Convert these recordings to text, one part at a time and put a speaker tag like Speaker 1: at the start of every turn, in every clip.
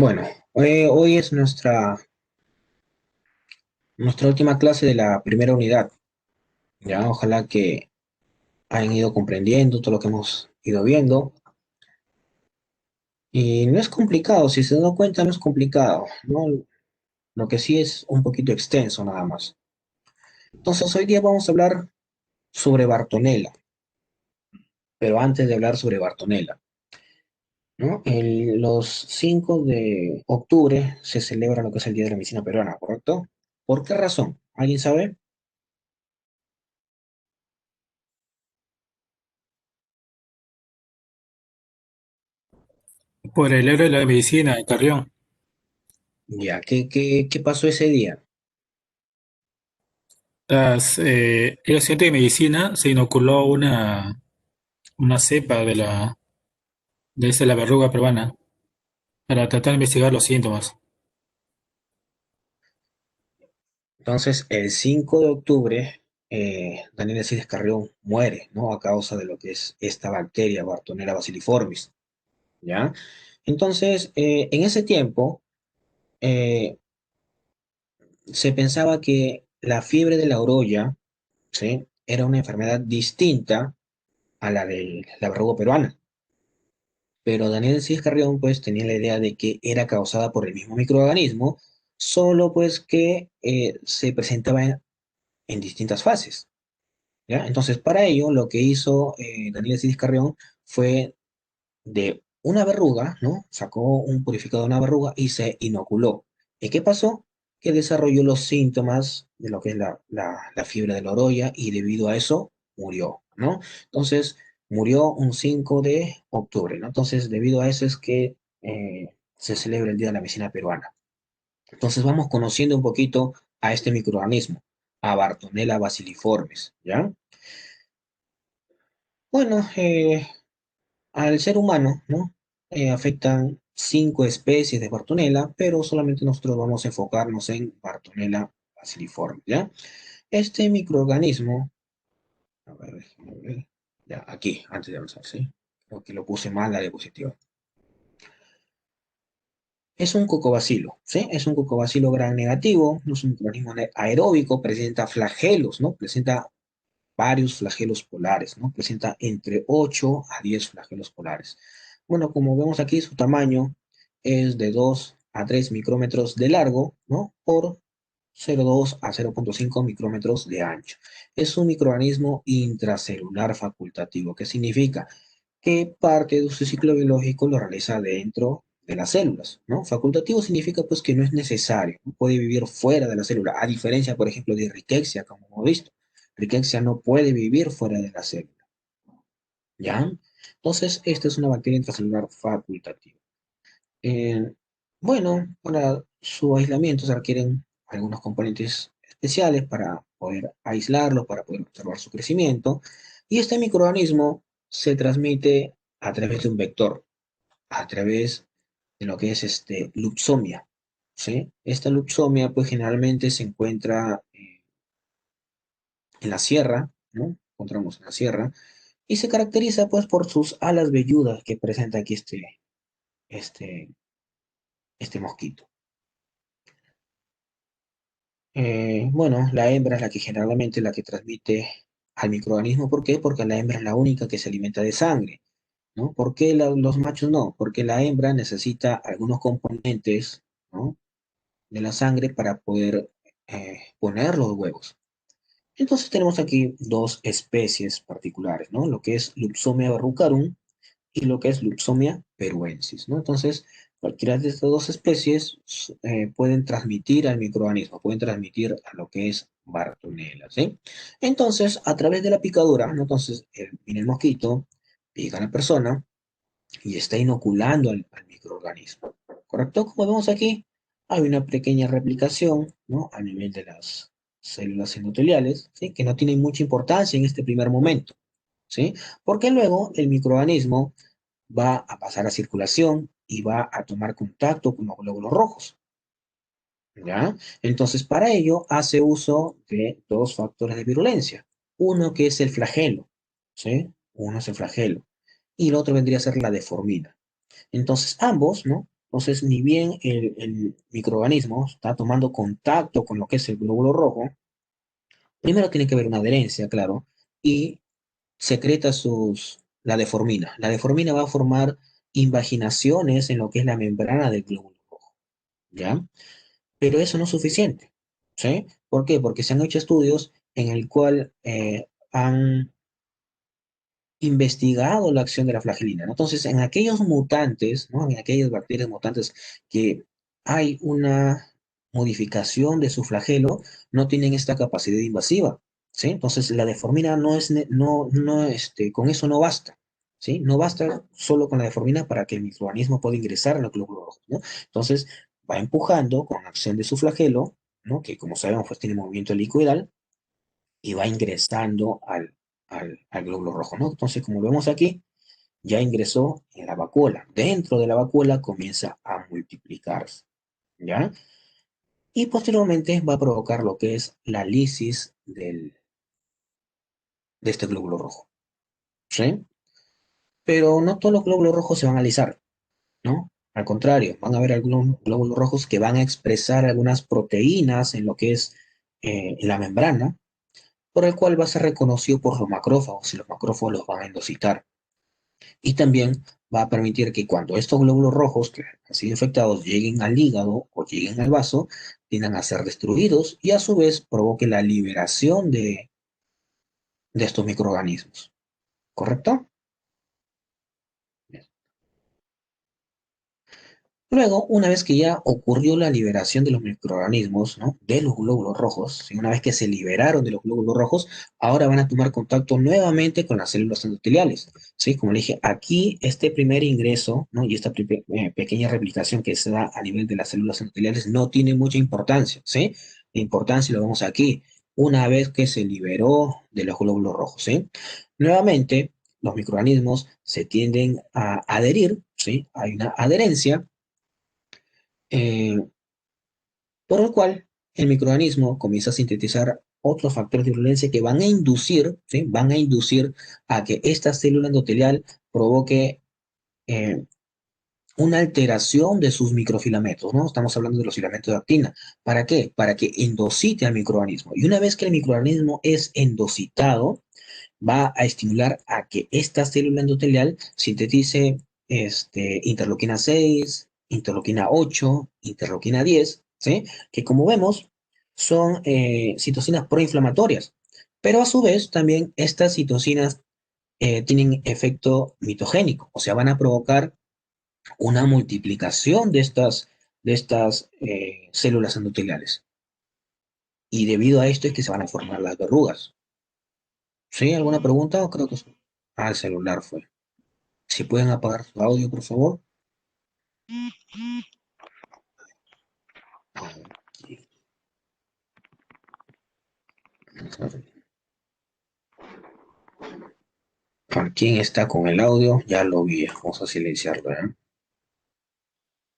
Speaker 1: Bueno, hoy es nuestra última clase de la primera unidad. Ya, ojalá que hayan ido comprendiendo todo lo que hemos ido viendo. Y no es complicado, si se dan cuenta, no es complicado, ¿no? Lo que sí es un poquito extenso nada más. Entonces, hoy día vamos a hablar sobre Bartonella, pero antes de hablar sobre Bartonella, ¿no? Los 5 de octubre se celebra lo que es el Día de la Medicina Peruana, ¿correcto? ¿Por qué razón? ¿Alguien sabe?
Speaker 2: Por el héroe de la medicina de Carrión.
Speaker 1: Ya, ¿qué pasó ese día?
Speaker 2: El estudiante de medicina se inoculó una cepa de la verruga peruana para tratar de investigar los síntomas.
Speaker 1: Entonces, el 5 de octubre, Daniel Alcides Carrión muere, ¿no? A causa de lo que es esta bacteria, Bartonella bacilliformis, ¿ya? Entonces, en ese tiempo, eh, se pensaba que la fiebre de la orolla, ¿sí? Era una enfermedad distinta a la de la verruga peruana. Pero Daniel Alcides Carrión, pues, tenía la idea de que era causada por el mismo microorganismo, solo pues que se presentaba en distintas fases. ¿Ya? Entonces, para ello, lo que hizo Daniel Cidis Carrión fue de una verruga, ¿no? Sacó un purificador de una verruga y se inoculó. ¿Y qué pasó? Que desarrolló los síntomas de lo que es la fiebre de la orolla y debido a eso murió, ¿no? Entonces, murió un 5 de octubre, ¿no? Entonces, debido a eso es que se celebra el Día de la Medicina Peruana. Entonces, vamos conociendo un poquito a este microorganismo, a Bartonella bacilliformes, ¿ya? Bueno, al ser humano, ¿no? Afectan 5 especies de Bartonella, pero solamente nosotros vamos a enfocarnos en Bartonella bacilliforme, ¿ya? Este microorganismo, a ver, déjame ver, ya, aquí, antes de avanzar, ¿sí? Creo que lo puse mal la diapositiva. Es un cocobacilo, ¿sí? Es un cocobacilo gran negativo, no es un microorganismo aeróbico, presenta flagelos, ¿no? Presenta varios flagelos polares, ¿no? Presenta entre 8 a 10 flagelos polares. Bueno, como vemos aquí, su tamaño es de 2 a 3 micrómetros de largo, ¿no? Por 0,2 a 0,5 micrómetros de ancho. Es un microorganismo intracelular facultativo, que significa que parte de su ciclo biológico lo realiza dentro de las células, ¿no? Facultativo significa pues que no es necesario, ¿no? Puede vivir fuera de la célula, a diferencia, por ejemplo, de Rickettsia, como hemos visto. Rickettsia no puede vivir fuera de la célula, ¿ya? Entonces, esta es una bacteria intracelular facultativa. Eh, bueno, para su aislamiento se requieren algunos componentes especiales para poder aislarlo, para poder observar su crecimiento. Y este microorganismo se transmite a través de un vector, a través de lo que es lupsomia, ¿sí? Esta lupsomia, pues generalmente se encuentra en la sierra, ¿no? Encontramos en la sierra, y se caracteriza, pues, por sus alas velludas que presenta aquí este, este mosquito. Bueno, la hembra es la que generalmente la que transmite al microorganismo. ¿Por qué? Porque la hembra es la única que se alimenta de sangre, ¿no? ¿Por qué los machos no? Porque la hembra necesita algunos componentes, ¿no? De la sangre para poder poner los huevos. Entonces tenemos aquí dos especies particulares, ¿no? Lo que es Lupsomia verrucarum y lo que es Lupsomia peruensis, ¿no? Entonces, cualquiera de estas dos especies pueden transmitir al microorganismo, pueden transmitir a lo que es Bartonella, ¿sí? Entonces, a través de la picadura, ¿no? Entonces, viene el mosquito, pica a la persona y está inoculando al microorganismo, ¿correcto? Como vemos aquí, hay una pequeña replicación, ¿no? A nivel de las células endoteliales, ¿sí? Que no tienen mucha importancia en este primer momento, ¿sí? Porque luego el microorganismo va a pasar a circulación y va a tomar contacto con los glóbulos rojos, ¿ya? Entonces, para ello hace uso de dos factores de virulencia. Uno que es el flagelo, ¿sí? Uno es el flagelo. Y el otro vendría a ser la deformina. Entonces, ambos, ¿no? Entonces, ni bien el microorganismo está tomando contacto con lo que es el glóbulo rojo, primero tiene que haber una adherencia, claro, y secreta la deformina. La deformina va a formar invaginaciones en lo que es la membrana del glóbulo rojo, ¿ya? Pero eso no es suficiente, ¿sí? ¿Por qué? Porque se han hecho estudios en el cual han investigado la acción de la flagelina, ¿no? Entonces, en aquellos mutantes, ¿no? En aquellas bacterias mutantes que hay una modificación de su flagelo, no tienen esta capacidad invasiva, ¿sí? Entonces, la deformina no es, con eso no basta, ¿sí? No basta solo con la deformina para que el microorganismo pueda ingresar en el glóbulo rojo, ¿no? Entonces, va empujando con acción de su flagelo, ¿no? Que como sabemos, pues tiene movimiento helicoidal, y va ingresando al glóbulo rojo, ¿no? Entonces, como vemos aquí, ya ingresó en la vacuola. Dentro de la vacuola comienza a multiplicarse, ¿ya? Y posteriormente va a provocar lo que es la lisis de este glóbulo rojo, ¿sí? Pero no todos los glóbulos rojos se van a lisar, ¿no? Al contrario, van a haber algunos glóbulos rojos que van a expresar algunas proteínas en lo que es la membrana, por el cual va a ser reconocido por los macrófagos y los macrófagos los van a endocitar. Y también va a permitir que cuando estos glóbulos rojos que han sido infectados lleguen al hígado o lleguen al vaso, tiendan a ser destruidos y a su vez provoque la liberación de estos microorganismos. ¿Correcto? Luego, una vez que ya ocurrió la liberación de los microorganismos, ¿no? De los glóbulos rojos, ¿sí? Una vez que se liberaron de los glóbulos rojos, ahora van a tomar contacto nuevamente con las células endoteliales, ¿sí? Como le dije, aquí este primer ingreso, ¿no? Y esta pequeña replicación que se da a nivel de las células endoteliales no tiene mucha importancia, ¿sí? La importancia lo vemos aquí, una vez que se liberó de los glóbulos rojos, ¿sí? Nuevamente, los microorganismos se tienden a adherir, ¿sí? Hay una adherencia eh, por el cual el microorganismo comienza a sintetizar otros factores de virulencia que van a inducir, ¿sí? Van a inducir a que esta célula endotelial provoque eh, una alteración de sus microfilamentos, ¿no? Estamos hablando de los filamentos de actina. ¿Para qué? Para que endocite al microorganismo. Y una vez que el microorganismo es endocitado, va a estimular a que esta célula endotelial sintetice interleuquina 6, interleuquina 8, interleuquina 10, ¿sí? Que como vemos son citocinas proinflamatorias, pero a su vez también estas citocinas tienen efecto mitogénico, o sea, van a provocar una multiplicación de estas células endoteliales. Y debido a esto es que se van a formar las verrugas. ¿Sí? ¿Alguna pregunta? O creo que el celular fue. Si pueden apagar su audio, por favor. ¿Quién está con el audio? Ya lo vi. Vamos a silenciarlo, ¿eh?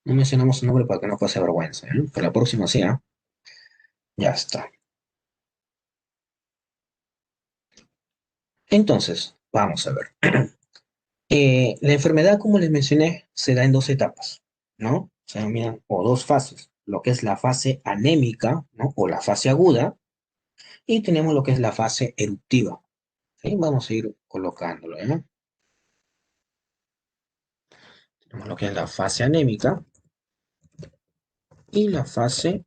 Speaker 1: No mencionamos su nombre para que no pase vergüenza, ¿eh? Para la próxima sí, ¿eh? Ya está. Entonces, vamos a ver. La enfermedad, como les mencioné, se da en dos etapas, ¿no? Se denominan, o dos fases. Lo que es la fase anémica, ¿no? O la fase aguda. Y tenemos lo que es la fase eruptiva. ¿Sí? Vamos a ir colocándolo, ¿eh? Tenemos lo que es la fase anémica y la fase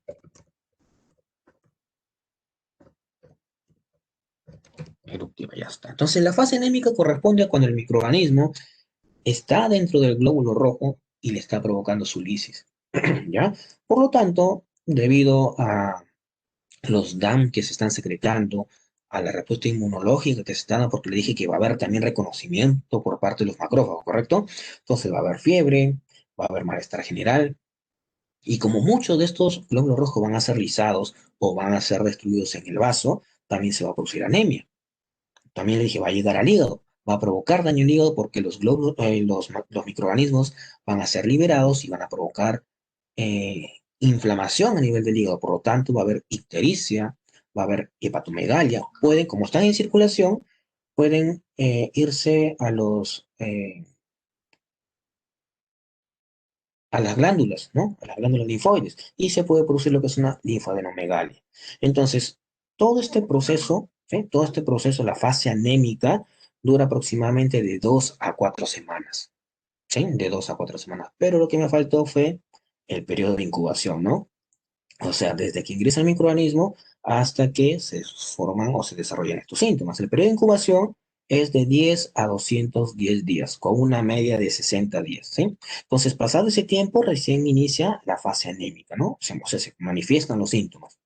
Speaker 1: eruptiva, ya está. Entonces, la fase anémica corresponde a cuando el microorganismo está dentro del glóbulo rojo y le está provocando su lisis, ¿ya? Por lo tanto, debido a los DAM que se están secretando, a la respuesta inmunológica que se está dando, porque le dije que va a haber también reconocimiento por parte de los macrófagos, ¿correcto? Entonces va a haber fiebre, va a haber malestar general, y como muchos de estos glóbulos rojos van a ser lisados o van a ser destruidos en el vaso, también se va a producir anemia. También le dije, va a llegar al hígado, va a provocar daño al hígado porque los glóbulos, los microorganismos van a ser liberados y van a provocar inflamación a nivel del hígado. Por lo tanto, va a haber ictericia, va a haber hepatomegalia. Pueden, como están en circulación, pueden irse a los a las glándulas, ¿no? A las glándulas linfoides, y se puede producir lo que es una linfadenomegalia. Entonces, todo este proceso, ¿sí? Todo este proceso, la fase anémica, dura aproximadamente de 2 a 4 semanas, ¿sí? De 2 a 4 semanas. Pero lo que me faltó fue el periodo de incubación, ¿no? O sea, desde que ingresa el microorganismo hasta que se forman o se desarrollan estos síntomas. El periodo de incubación es de 10 a 210 días, con una media de 60 días, ¿sí? Entonces, pasado ese tiempo, recién inicia la fase anémica, ¿no? O sea, se manifiestan los síntomas,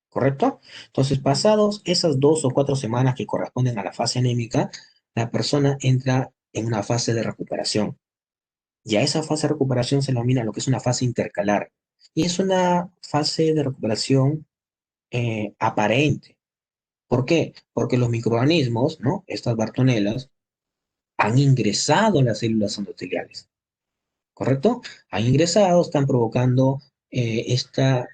Speaker 1: ¿correcto? Entonces, pasados esas 2 o 4 semanas que corresponden a la fase anémica, la persona entra en una fase de recuperación. Y a esa fase de recuperación se denomina lo que es una fase intercalar. Y es una fase de recuperación aparente. ¿Por qué? Porque los microorganismos, ¿no? Estas bartonelas, han ingresado en las células endoteliales, ¿correcto? Han ingresado, están provocando esta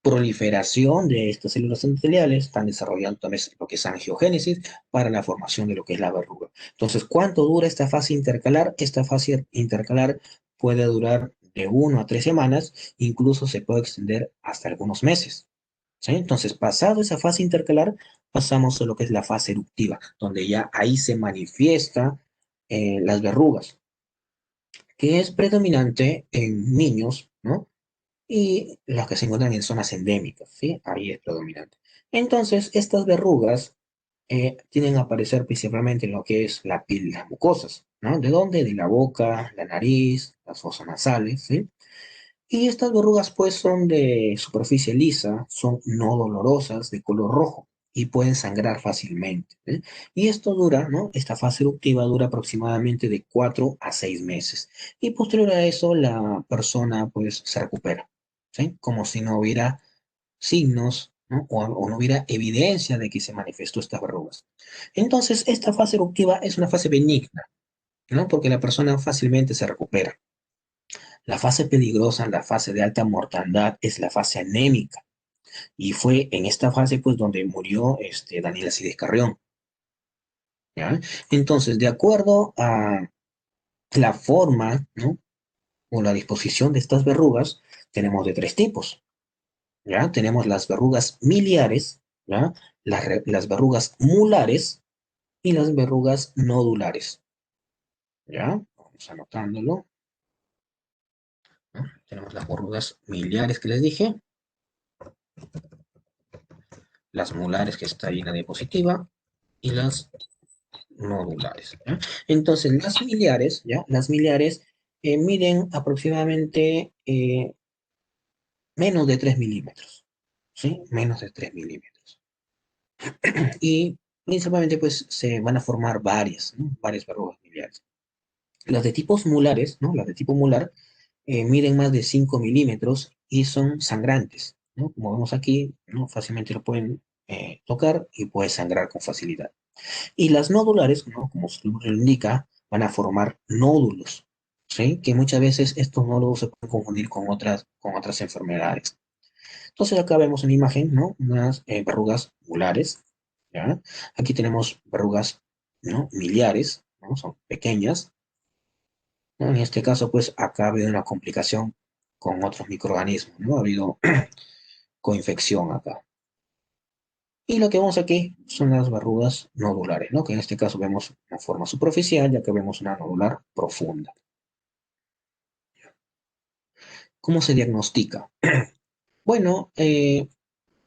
Speaker 1: proliferación de estas células endoteliales, están desarrollando también lo que es angiogénesis para la formación de lo que es la verruga. Entonces, ¿cuánto dura esta fase intercalar? Esta fase intercalar puede durar de 1 a 3 semanas, incluso se puede extender hasta algunos meses. ¿Sí? Entonces, pasado esa fase intercalar, pasamos a lo que es la fase eruptiva, donde ya ahí se manifiesta las verrugas, que es predominante en niños, ¿no? Y las que se encuentran en zonas endémicas, ¿sí? Ahí es predominante. Entonces, estas verrugas tienden a aparecer principalmente en lo que es la piel y las mucosas, ¿no? ¿De dónde? De la boca, la nariz, las fosas nasales, ¿sí? Y estas verrugas pues son de superficie lisa, son no dolorosas, de color rojo y pueden sangrar fácilmente, ¿eh? Y esto dura, ¿no? Esta fase eruptiva dura aproximadamente de 4 a 6 meses. Y posterior a eso la persona pues se recupera, ¿sí? Como si no hubiera signos, ¿no? O no hubiera evidencia de que se manifestó estas verrugas. Entonces, esta fase eruptiva es una fase benigna, ¿no? Porque la persona fácilmente se recupera. La fase peligrosa, la fase de alta mortandad, es la fase anémica. Y fue en esta fase, pues, donde murió Daniel Acides Carrión, ¿ya? Entonces, de acuerdo a la forma, ¿no? O la disposición de estas verrugas, tenemos de tres tipos, ¿ya? Tenemos las verrugas miliares, ¿ya? Las verrugas mulares y las verrugas nodulares, ¿ya? Vamos anotándolo, ¿no? Tenemos las verrugas miliares que les dije, las molares que está ahí en la diapositiva y las nodulares, ¿ya? Entonces, las miliares, ¿ya? Las miliares miden aproximadamente menos de 3 milímetros, ¿sí? Menos de 3 milímetros. Y principalmente, pues, se van a formar varias, ¿no? Varias verrugas miliares. Las de tipos molares, ¿no? Las de tipo molar miden más de 5 milímetros y son sangrantes, ¿no? Como vemos aquí, ¿no? Fácilmente lo pueden tocar y puede sangrar con facilidad. Y las nodulares, ¿no? Como su nombre lo indica, van a formar nódulos, ¿sí? Que muchas veces estos nódulos se pueden confundir con otras enfermedades. Entonces acá vemos una imagen, ¿no? Unas verrugas molares, ¿ya? Aquí tenemos verrugas, ¿no? Miliares, ¿no? Son pequeñas, ¿no? En este caso, pues acá ha habido una complicación con otros microorganismos, ¿no? Ha habido coinfección acá. Y lo que vemos aquí son las verrugas nodulares, ¿no? Que en este caso vemos una forma superficial, ya que vemos una nodular profunda. ¿Cómo se diagnostica? Bueno, en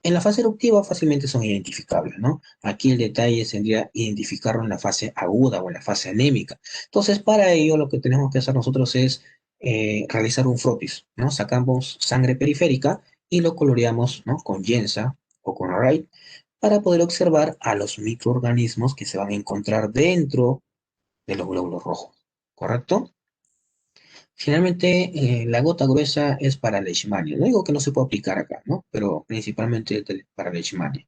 Speaker 1: la fase eruptiva fácilmente son identificables, ¿no? Aquí el detalle sería identificarlo en la fase aguda o en la fase anémica. Entonces, para ello, lo que tenemos que hacer nosotros es realizar un frotis, ¿no? Sacamos sangre periférica y lo coloreamos, ¿no? Con Yensa o con Wright para poder observar a los microorganismos que se van a encontrar dentro de los glóbulos rojos, ¿correcto? Finalmente, la gota gruesa es para leishmania. No digo que no se pueda aplicar acá, ¿no? Pero principalmente para leishmania.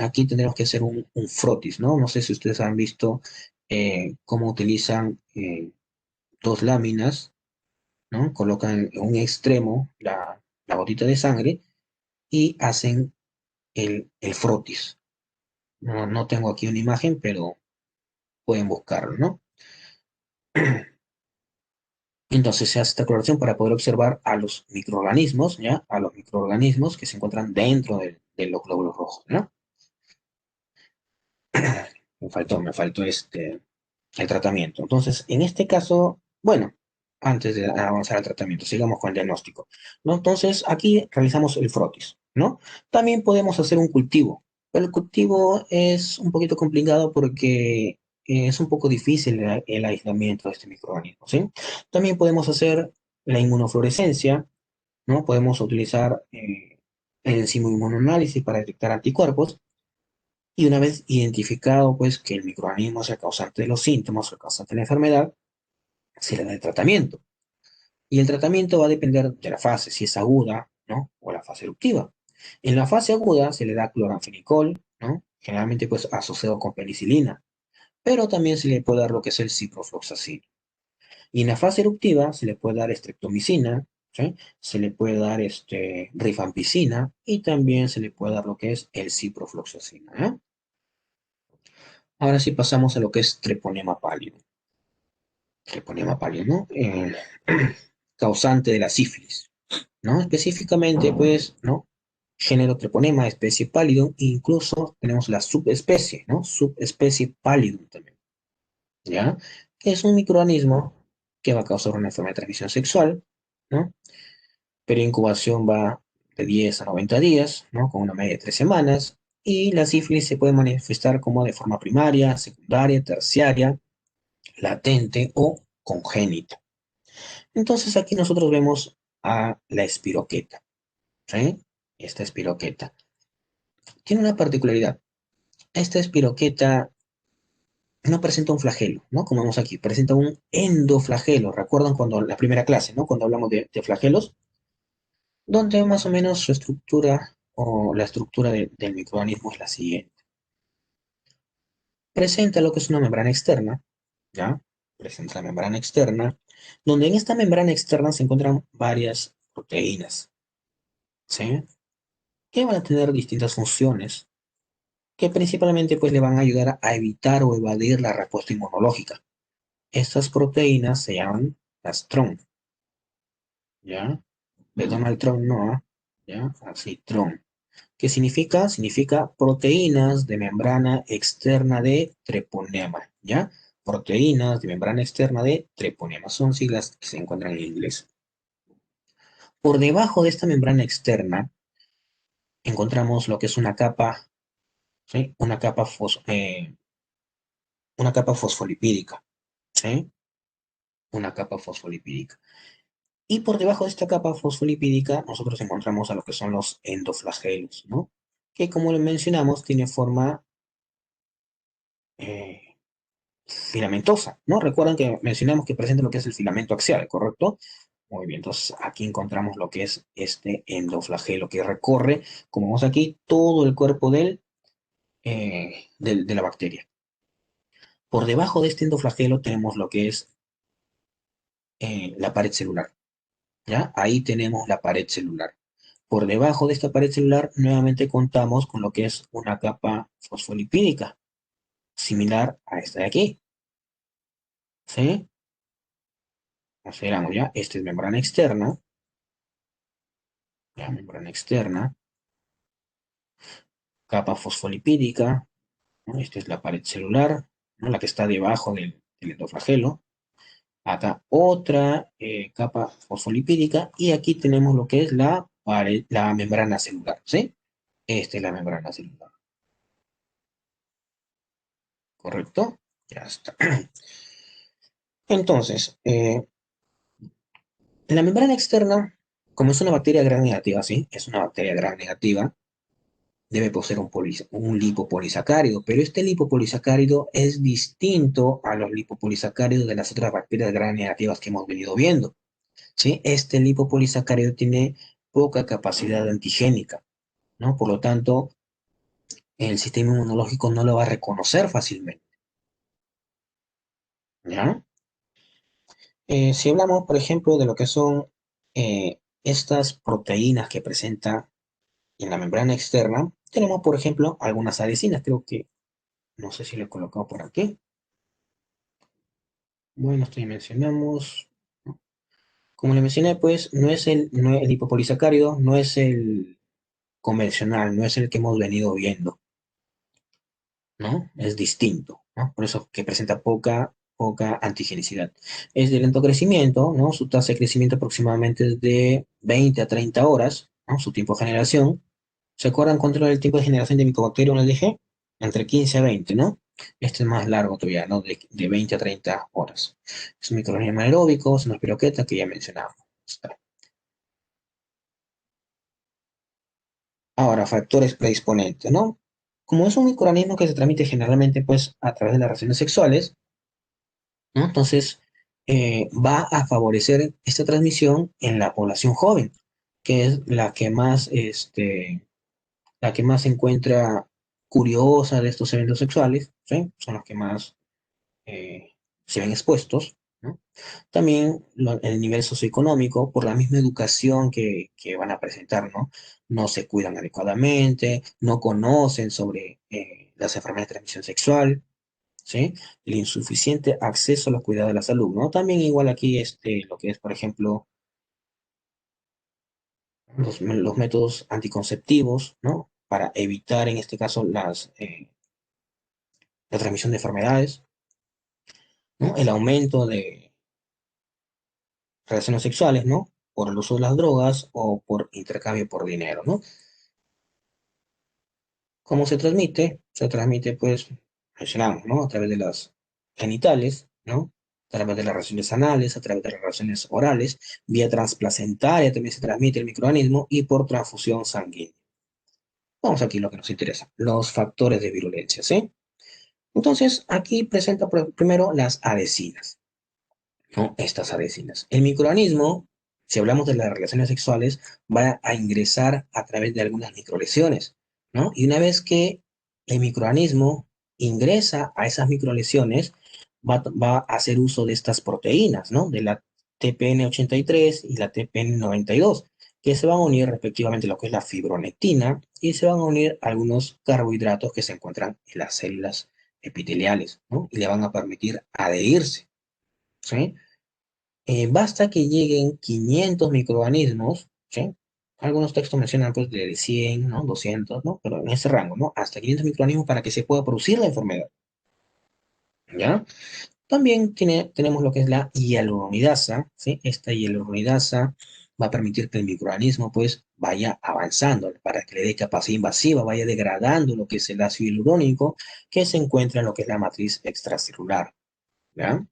Speaker 1: Aquí tendremos que hacer un frotis, ¿no? No sé si ustedes han visto cómo utilizan dos láminas, ¿no? Colocan en un extremo la gotita de sangre y hacen el frotis. No, no tengo aquí una imagen, pero pueden buscarlo, ¿no? Entonces se hace esta coloración para poder observar a los microorganismos, ¿ya? A los microorganismos que se encuentran dentro de los glóbulos rojos, ¿no? Me faltó el tratamiento. Entonces, en este caso, bueno, antes de avanzar al tratamiento, sigamos con el diagnóstico, ¿no? Entonces, aquí realizamos el frotis, ¿no? También podemos hacer un cultivo, pero el cultivo es un poquito complicado porque es un poco difícil el aislamiento de este microorganismo, ¿sí? También podemos hacer la inmunofluorescencia, ¿no? Podemos utilizar el enzima inmunoanálisis para detectar anticuerpos y una vez identificado, pues, que el microorganismo es el causante de los síntomas o el causante de la enfermedad, se le da el tratamiento. Y el tratamiento va a depender de la fase, si es aguda, ¿no? O la fase eruptiva. En la fase aguda se le da cloranfenicol, ¿no? Generalmente, pues, asociado con penicilina, pero también se le puede dar lo que es el ciprofloxacin. Y en la fase eruptiva se le puede dar streptomicina, ¿sí? Se le puede dar rifampicina y también se le puede dar lo que es el ciprofloxacina, ¿eh? Ahora sí pasamos a lo que es treponema pálido. Treponema pálido, ¿no? Causante de la sífilis, ¿no? Específicamente, pues, ¿no? Género treponema, especie pálido, e incluso tenemos la subespecie, ¿no? Subespecie pálido también, ¿ya? Que es un microorganismo que va a causar una enfermedad de transmisión sexual, ¿no? Pero incubación va de 10 a 90 días, ¿no? Con una media de 3 semanas. Y la sífilis se puede manifestar como de forma primaria, secundaria, terciaria, latente o congénita. Entonces aquí nosotros vemos a la espiroqueta, ¿sí? Esta espiroqueta tiene una particularidad. Esta espiroqueta no presenta un flagelo, ¿no? Como vemos aquí, presenta un endoflagelo. ¿Recuerdan cuando la primera clase, ¿no? Cuando hablamos de flagelos, donde más o menos su estructura o la estructura del microorganismo es la siguiente. Presenta lo que es una membrana externa, ¿ya? Presenta la membrana externa, donde en esta membrana externa se encuentran varias proteínas, ¿sí? Que van a tener distintas funciones, que principalmente pues le van a ayudar a evitar o evadir la respuesta inmunológica. Estas proteínas se llaman las TRON, ¿ya? De Donald Trump, no, ¿ah? ¿Ya? Así, TRON. ¿Qué significa? Significa proteínas de membrana externa de treponema, ¿ya? Proteínas de membrana externa de treponema. Son siglas que se encuentran en inglés. Por debajo de esta membrana externa encontramos lo que es una capa, ¿sí? Una capa fosfolipídica, ¿sí? Una capa fosfolipídica. Y por debajo de esta capa fosfolipídica nosotros encontramos a lo que son los endoflagelos, ¿no? Que como le mencionamos tiene forma eh, filamentosa, ¿no? Recuerdan que mencionamos que presenta lo que es el filamento axial, ¿correcto? Muy bien, entonces aquí encontramos lo que es este endoflagelo que recorre, como vemos aquí, todo el cuerpo de la bacteria. Por debajo de este endoflagelo tenemos lo que es la pared celular, ¿ya? Ahí tenemos la pared celular. Por debajo de esta pared celular nuevamente contamos con lo que es una capa fosfolipídica, similar a esta de aquí, ¿sí? Consideramos ya, esta es membrana externa, la membrana externa, capa fosfolipídica, ¿no? Esta es la pared celular, ¿no? La que está debajo del endoflagelo. Acá otra capa fosfolipídica y aquí tenemos lo que es la pared, la membrana celular, ¿sí? Esta es la membrana celular, ¿correcto? Ya está. Entonces, la membrana externa, como es una bacteria gram negativa, ¿sí? Es una bacteria gram negativa, debe poseer un lipopolisacárido, pero este lipopolisacárido es distinto a los lipopolisacáridos de las otras bacterias gram negativas que hemos venido viendo, ¿sí? Este lipopolisacárido tiene poca capacidad antigénica, ¿no? Por lo tanto, el sistema inmunológico no lo va a reconocer fácilmente, ¿ya? Si hablamos, por ejemplo, de lo que son estas proteínas que presenta en la membrana externa, tenemos, por ejemplo, algunas adhesinas, creo que, no sé si lo he colocado por aquí. Bueno, esto ya mencionamos, ¿no? Como le mencioné, pues el hipopolisacárido no es el convencional, no es el que hemos venido viendo, ¿no? Es distinto, ¿no? Por eso que presenta poca antigenicidad. Es de lento crecimiento, ¿no? Su tasa de crecimiento aproximadamente es de 20 a 30 horas, ¿no? Su tiempo de generación. ¿Se acuerdan cuánto era el tiempo de generación de Mycobacterium? Les dije, entre 15 a 20, ¿no? Este es más largo todavía, ¿no? De 20 a 30 horas. Es un microorganismo aeróbico, es una espiroqueta que ya mencionamos. Ahora, factores predisponentes, ¿no? Como es un microorganismo que se transmite generalmente, pues, a través de las relaciones sexuales, ¿no? Entonces, va a favorecer esta transmisión en la población joven, que es la que más se encuentra curiosa de estos eventos sexuales, ¿sí? Son los que más eh, se ven expuestos, ¿no? También el nivel socioeconómico, por la misma educación que van a presentar, ¿no? No se cuidan adecuadamente, no conocen sobre las enfermedades de transmisión sexual, ¿sí? El insuficiente acceso a los cuidados de la salud, ¿no? También igual aquí lo que es, por ejemplo, los métodos anticonceptivos, ¿no? Para evitar, en este caso, la transmisión de enfermedades, ¿no? El aumento de relaciones sexuales, ¿no? Por el uso de las drogas o por intercambio por dinero, ¿no? ¿Cómo se transmite? Se transmite, pues, mencionamos, ¿no? A través de las genitales, ¿no? A través de las relaciones anales, a través de las relaciones orales, vía transplacentaria también se transmite el microorganismo y por transfusión sanguínea. Vamos aquí a lo que nos interesa, los factores de virulencia, ¿sí? Entonces, aquí presenta primero las adhesinas, ¿no? Estas adhesinas. El microorganismo, si hablamos de las relaciones sexuales, va a ingresar a través de algunas microlesiones, ¿no? Y una vez que el microorganismo ingresa a esas microlesiones, va a hacer uso de estas proteínas, ¿no? De la TPN83 y la TPN92, que se van a unir respectivamente a lo que es la fibronectina y se van a unir algunos carbohidratos que se encuentran en las células epiteliales, ¿no? Y le van a permitir adherirse, ¿sí? Basta que lleguen 500 microorganismos, ¿sí? Algunos textos mencionan pues de 100, ¿no? 200, ¿no? Pero en ese rango, ¿no? Hasta 500 microorganismos para que se pueda producir la enfermedad, ¿ya? También tenemos lo que es la hialuronidasa, ¿sí? Esta hialuronidasa va a permitir que el microorganismo pues vaya avanzando para que le dé capacidad invasiva, vaya degradando lo que es el ácido hialurónico que se encuentra en lo que es la matriz extracelular, ¿ya?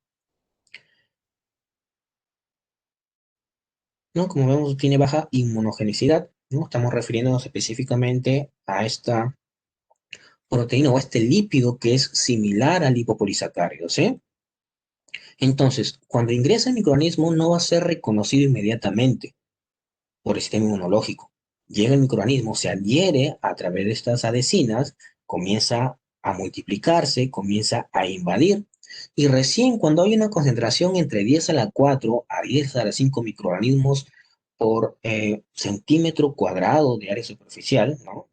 Speaker 1: ¿No? Como vemos, tiene baja inmunogenicidad, ¿no? Estamos refiriéndonos específicamente a esta proteína o a este lípido que es similar al lipopolisacárido, ¿sí? Entonces, cuando ingresa el microorganismo no va a ser reconocido inmediatamente por el sistema inmunológico. Llega el microorganismo, se adhiere a través de estas adhesinas, comienza a multiplicarse, comienza a invadir, y recién cuando hay una concentración entre 10 a la 4 a 10 a la 5 microorganismos por centímetro cuadrado de área superficial, ¿no?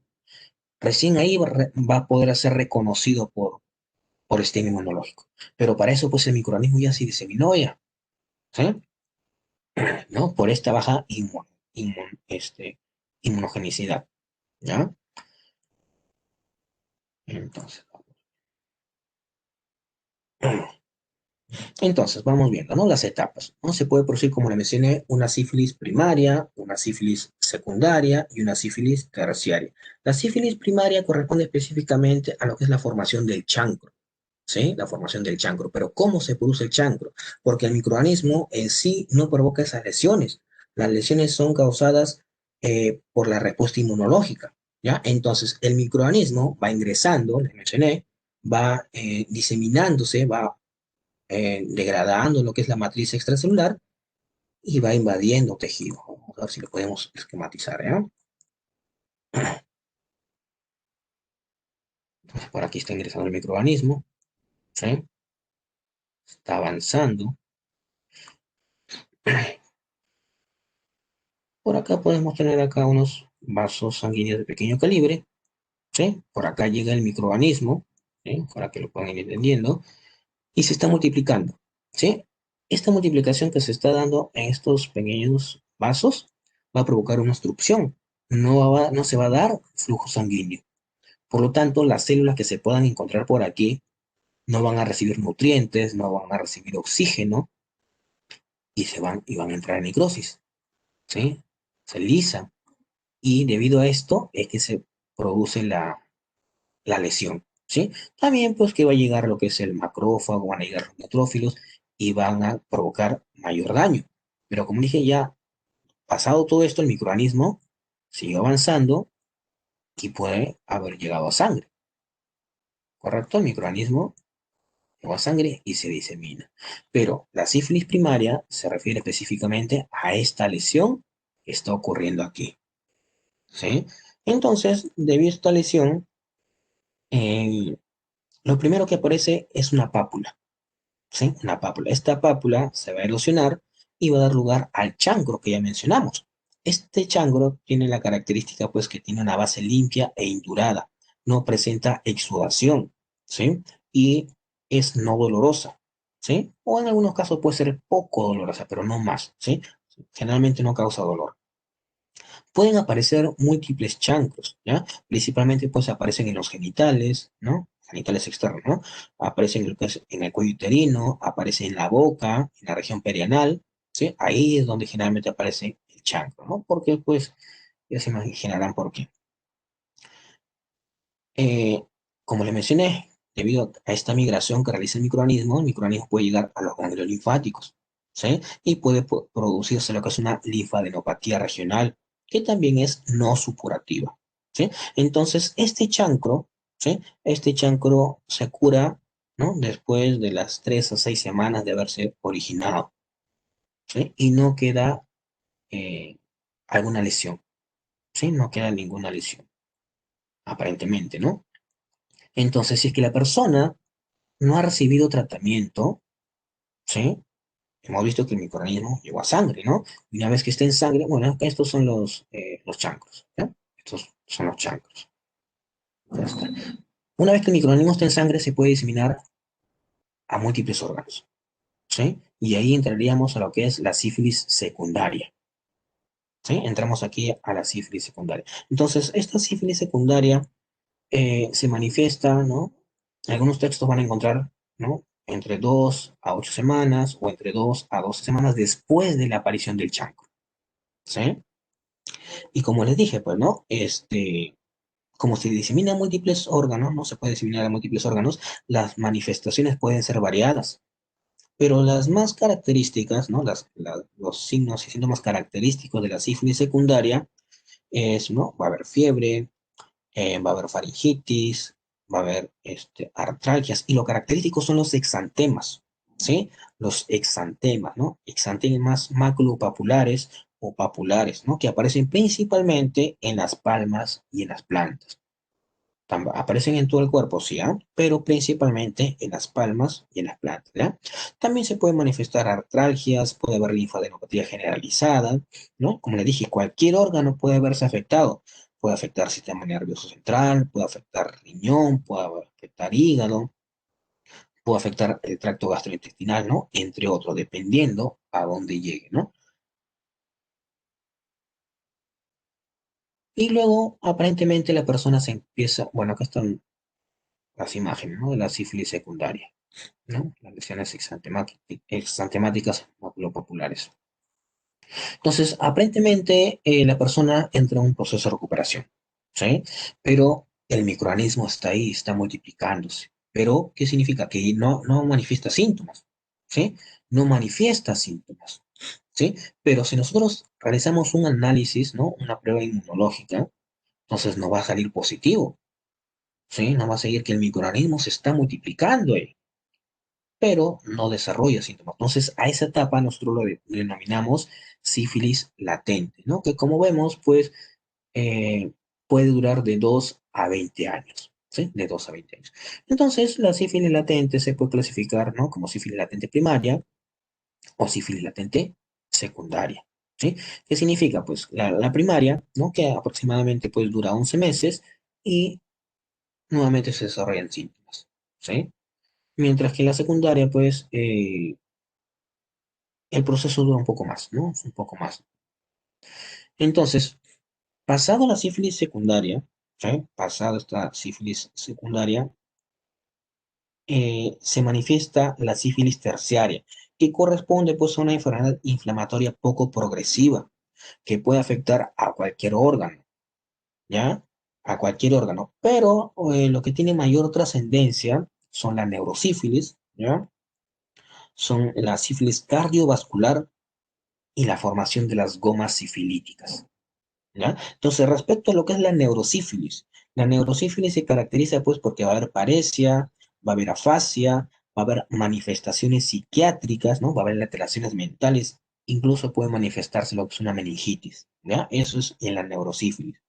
Speaker 1: Recién ahí va a poder ser reconocido por el sistema inmunológico. Pero para eso, pues el microorganismo ya se diseminó ya, ¿sí? ¿No? Por esta baja inmunogenicidad, ¿ya? Entonces, entonces, vamos viendo, ¿no? Las etapas, ¿no? Se puede producir, como le mencioné, una sífilis primaria, una sífilis secundaria y una sífilis terciaria. La sífilis primaria corresponde específicamente a lo que es la formación del chancro, ¿sí? La formación del chancro. Pero ¿cómo se produce el chancro? Porque el microorganismo en sí no provoca esas lesiones. Las lesiones son causadas por la respuesta inmunológica, ¿ya? Entonces, el microorganismo va ingresando, les mencioné, va diseminándose, va degradando lo que es la matriz extracelular y va invadiendo tejido. Vamos a ver si lo podemos esquematizar, ¿ya? Entonces, por aquí está ingresando el microorganismo, ¿sí? Está avanzando. Por acá podemos tener acá unos vasos sanguíneos de pequeño calibre, ¿sí? Por acá llega el microorganismo, ¿sí? Para que lo puedan ir entendiendo, y se está multiplicando, ¿sí? Esta multiplicación que se está dando en estos pequeños vasos va a provocar una obstrucción. No se va a dar flujo sanguíneo. Por lo tanto, las células que se puedan encontrar por aquí no van a recibir nutrientes, no van a recibir oxígeno y van a entrar en necrosis, ¿sí? Se lisan. Y debido a esto es que se produce la lesión, ¿sí? También pues que va a llegar lo que es el macrófago, van a llegar los neutrófilos y van a provocar mayor daño. Pero como dije ya, pasado todo esto, el microorganismo sigue avanzando y puede haber llegado a sangre, ¿correcto? El microorganismo llegó a sangre y se disemina. Pero la sífilis primaria se refiere específicamente a esta lesión que está ocurriendo aquí, ¿sí? Entonces, debido a esta lesión, eh, lo primero que aparece es una pápula, ¿sí? Una pápula. Esta pápula se va a erosionar y va a dar lugar al chancro que ya mencionamos. Este chancro tiene la característica, pues, que tiene una base limpia e indurada. No presenta exudación, ¿sí? Y es no dolorosa, ¿sí? O en algunos casos puede ser poco dolorosa, pero no más, ¿sí? Generalmente no causa dolor. Pueden aparecer múltiples chancros, ¿ya? Principalmente pues aparecen en los genitales, ¿no? Genitales externos, ¿no? Aparecen en en el cuello uterino, aparece en la boca, en la región perianal, ¿sí? Ahí es donde generalmente aparece el chancro, ¿no? Porque pues ya se imaginarán por qué. Eh, Como le mencioné, debido a esta migración que realiza el microorganismo puede llegar a los ganglios linfáticos, ¿sí? Y puede producirse lo que es una linfadenopatía regional, que también es no supurativa, ¿sí? Entonces, este chancro, ¿sí? Este chancro se cura, ¿no? Después de las 3 a 6 semanas de haberse originado, ¿sí? Y no queda alguna lesión, ¿sí? No queda ninguna lesión, aparentemente, ¿no? Entonces, si es que la persona no ha recibido tratamiento, ¿sí? Hemos visto que el microorganismo llegó a sangre, ¿no? Y una vez que esté en sangre, bueno, acá estos son los chancros, ¿ya? Estos son los chancros. Ya está. Una vez que el microorganismo está en sangre, se puede diseminar a múltiples órganos, ¿sí? Y ahí entraríamos a lo que es la sífilis secundaria, ¿sí? Entramos aquí a la sífilis secundaria. Entonces, esta sífilis secundaria se manifiesta, ¿no? Algunos textos van a encontrar, ¿no? Entre 2 a 8 semanas o entre 2 a 12 semanas después de la aparición del chancro, ¿sí? Y como les dije, pues, ¿no? Como se disemina a múltiples órganos, no se puede diseminar a múltiples órganos, las manifestaciones pueden ser variadas, pero las más características, ¿no? Los signos y síntomas característicos de la sífilis secundaria es, ¿no? Va a haber fiebre, va a haber faringitis, va a haber artralgias, y lo característico son los exantemas, ¿sí? Los exantemas, ¿no? Exantemas maculopapulares o papulares, ¿no? Que aparecen principalmente en las palmas y en las plantas. Aparecen en todo el cuerpo, sí, ¿ah? Pero principalmente en las palmas y en las plantas, ¿ya? También se pueden manifestar artralgias, puede haber linfadenopatía generalizada, ¿no? Como le dije, cualquier órgano puede verse afectado. Puede afectar sistema nervioso central, puede afectar riñón, puede afectar hígado, puede afectar el tracto gastrointestinal, ¿no? Entre otros, dependiendo a dónde llegue, ¿no? Y luego, aparentemente, la persona se empieza, bueno, acá están las imágenes, ¿no? De la sífilis secundaria, ¿no? Las lesiones exantemáticas maculopapulares. Entonces, aparentemente, la persona entra en un proceso de recuperación, ¿sí? Pero el microorganismo está ahí, está multiplicándose. Pero, ¿qué significa? Que no manifiesta síntomas, ¿sí? No manifiesta síntomas, ¿sí? Pero si nosotros realizamos un análisis, ¿no? Una prueba inmunológica, entonces no va a salir positivo, ¿sí? No va a seguir que el microorganismo se está multiplicando ahí, pero no desarrolla síntomas. Entonces, a esa etapa nosotros denominamos sífilis latente, ¿no? Que como vemos, pues eh, puede durar de 2 a 20 años, ¿sí? De 2 a 20 años. Entonces, la sífilis latente se puede clasificar, ¿no? Como sífilis latente primaria o sífilis latente secundaria, ¿sí? ¿Qué significa? Pues la primaria, ¿no? Que aproximadamente pues dura 11 meses y nuevamente se desarrollan síntomas, ¿sí? Mientras que la secundaria, pues, el proceso dura un poco más, ¿no? Un poco más. Entonces, pasado la sífilis secundaria, ¿sí? Pasado esta sífilis secundaria, se manifiesta la sífilis terciaria, que corresponde pues a una enfermedad inflamatoria poco progresiva, que puede afectar a cualquier órgano, ¿ya? A cualquier órgano. Pero lo que tiene mayor trascendencia son la neurosífilis, ¿ya? Son la sífilis cardiovascular y la formación de las gomas sifilíticas, ¿ya? Entonces, respecto a lo que es la neurosífilis se caracteriza pues porque va a haber paresia, va a haber afasia, va a haber manifestaciones psiquiátricas, ¿no? Va a haber alteraciones mentales, incluso puede manifestarse lo que es una meningitis, ¿ya? Eso es en la neurosífilis.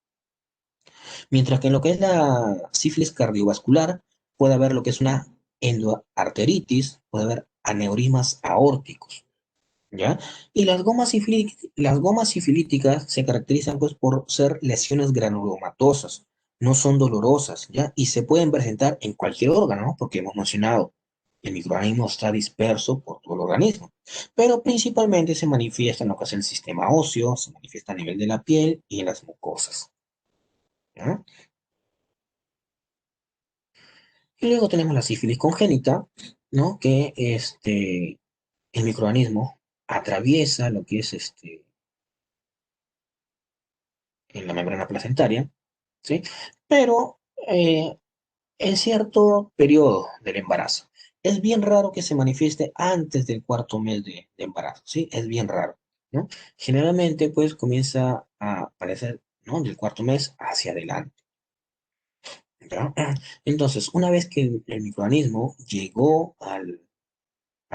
Speaker 1: Mientras que en lo que es la sífilis cardiovascular, puede haber lo que es una endoarteritis, puede haber aneurismas aórticos, ¿ya? Y las gomas sifilíticas se caracterizan pues por ser lesiones granulomatosas, no son dolorosas, ¿ya? Y se pueden presentar en cualquier órgano, ¿no? Porque hemos mencionado, el microorganismo está disperso por todo el organismo, pero principalmente se manifiesta en lo que es el sistema óseo, se manifiesta a nivel de la piel y en las mucosas, ¿ya? Y luego tenemos la sífilis congénita, ¿no? Que el microorganismo atraviesa lo que es en la membrana placentaria, ¿sí? Pero en cierto periodo del embarazo. Es bien raro que se manifieste antes del cuarto mes de embarazo, ¿sí? Es bien raro, ¿no? Generalmente, pues, comienza a aparecer, ¿no? Del cuarto mes hacia adelante, ¿ya? Entonces, una vez que el microorganismo llegó al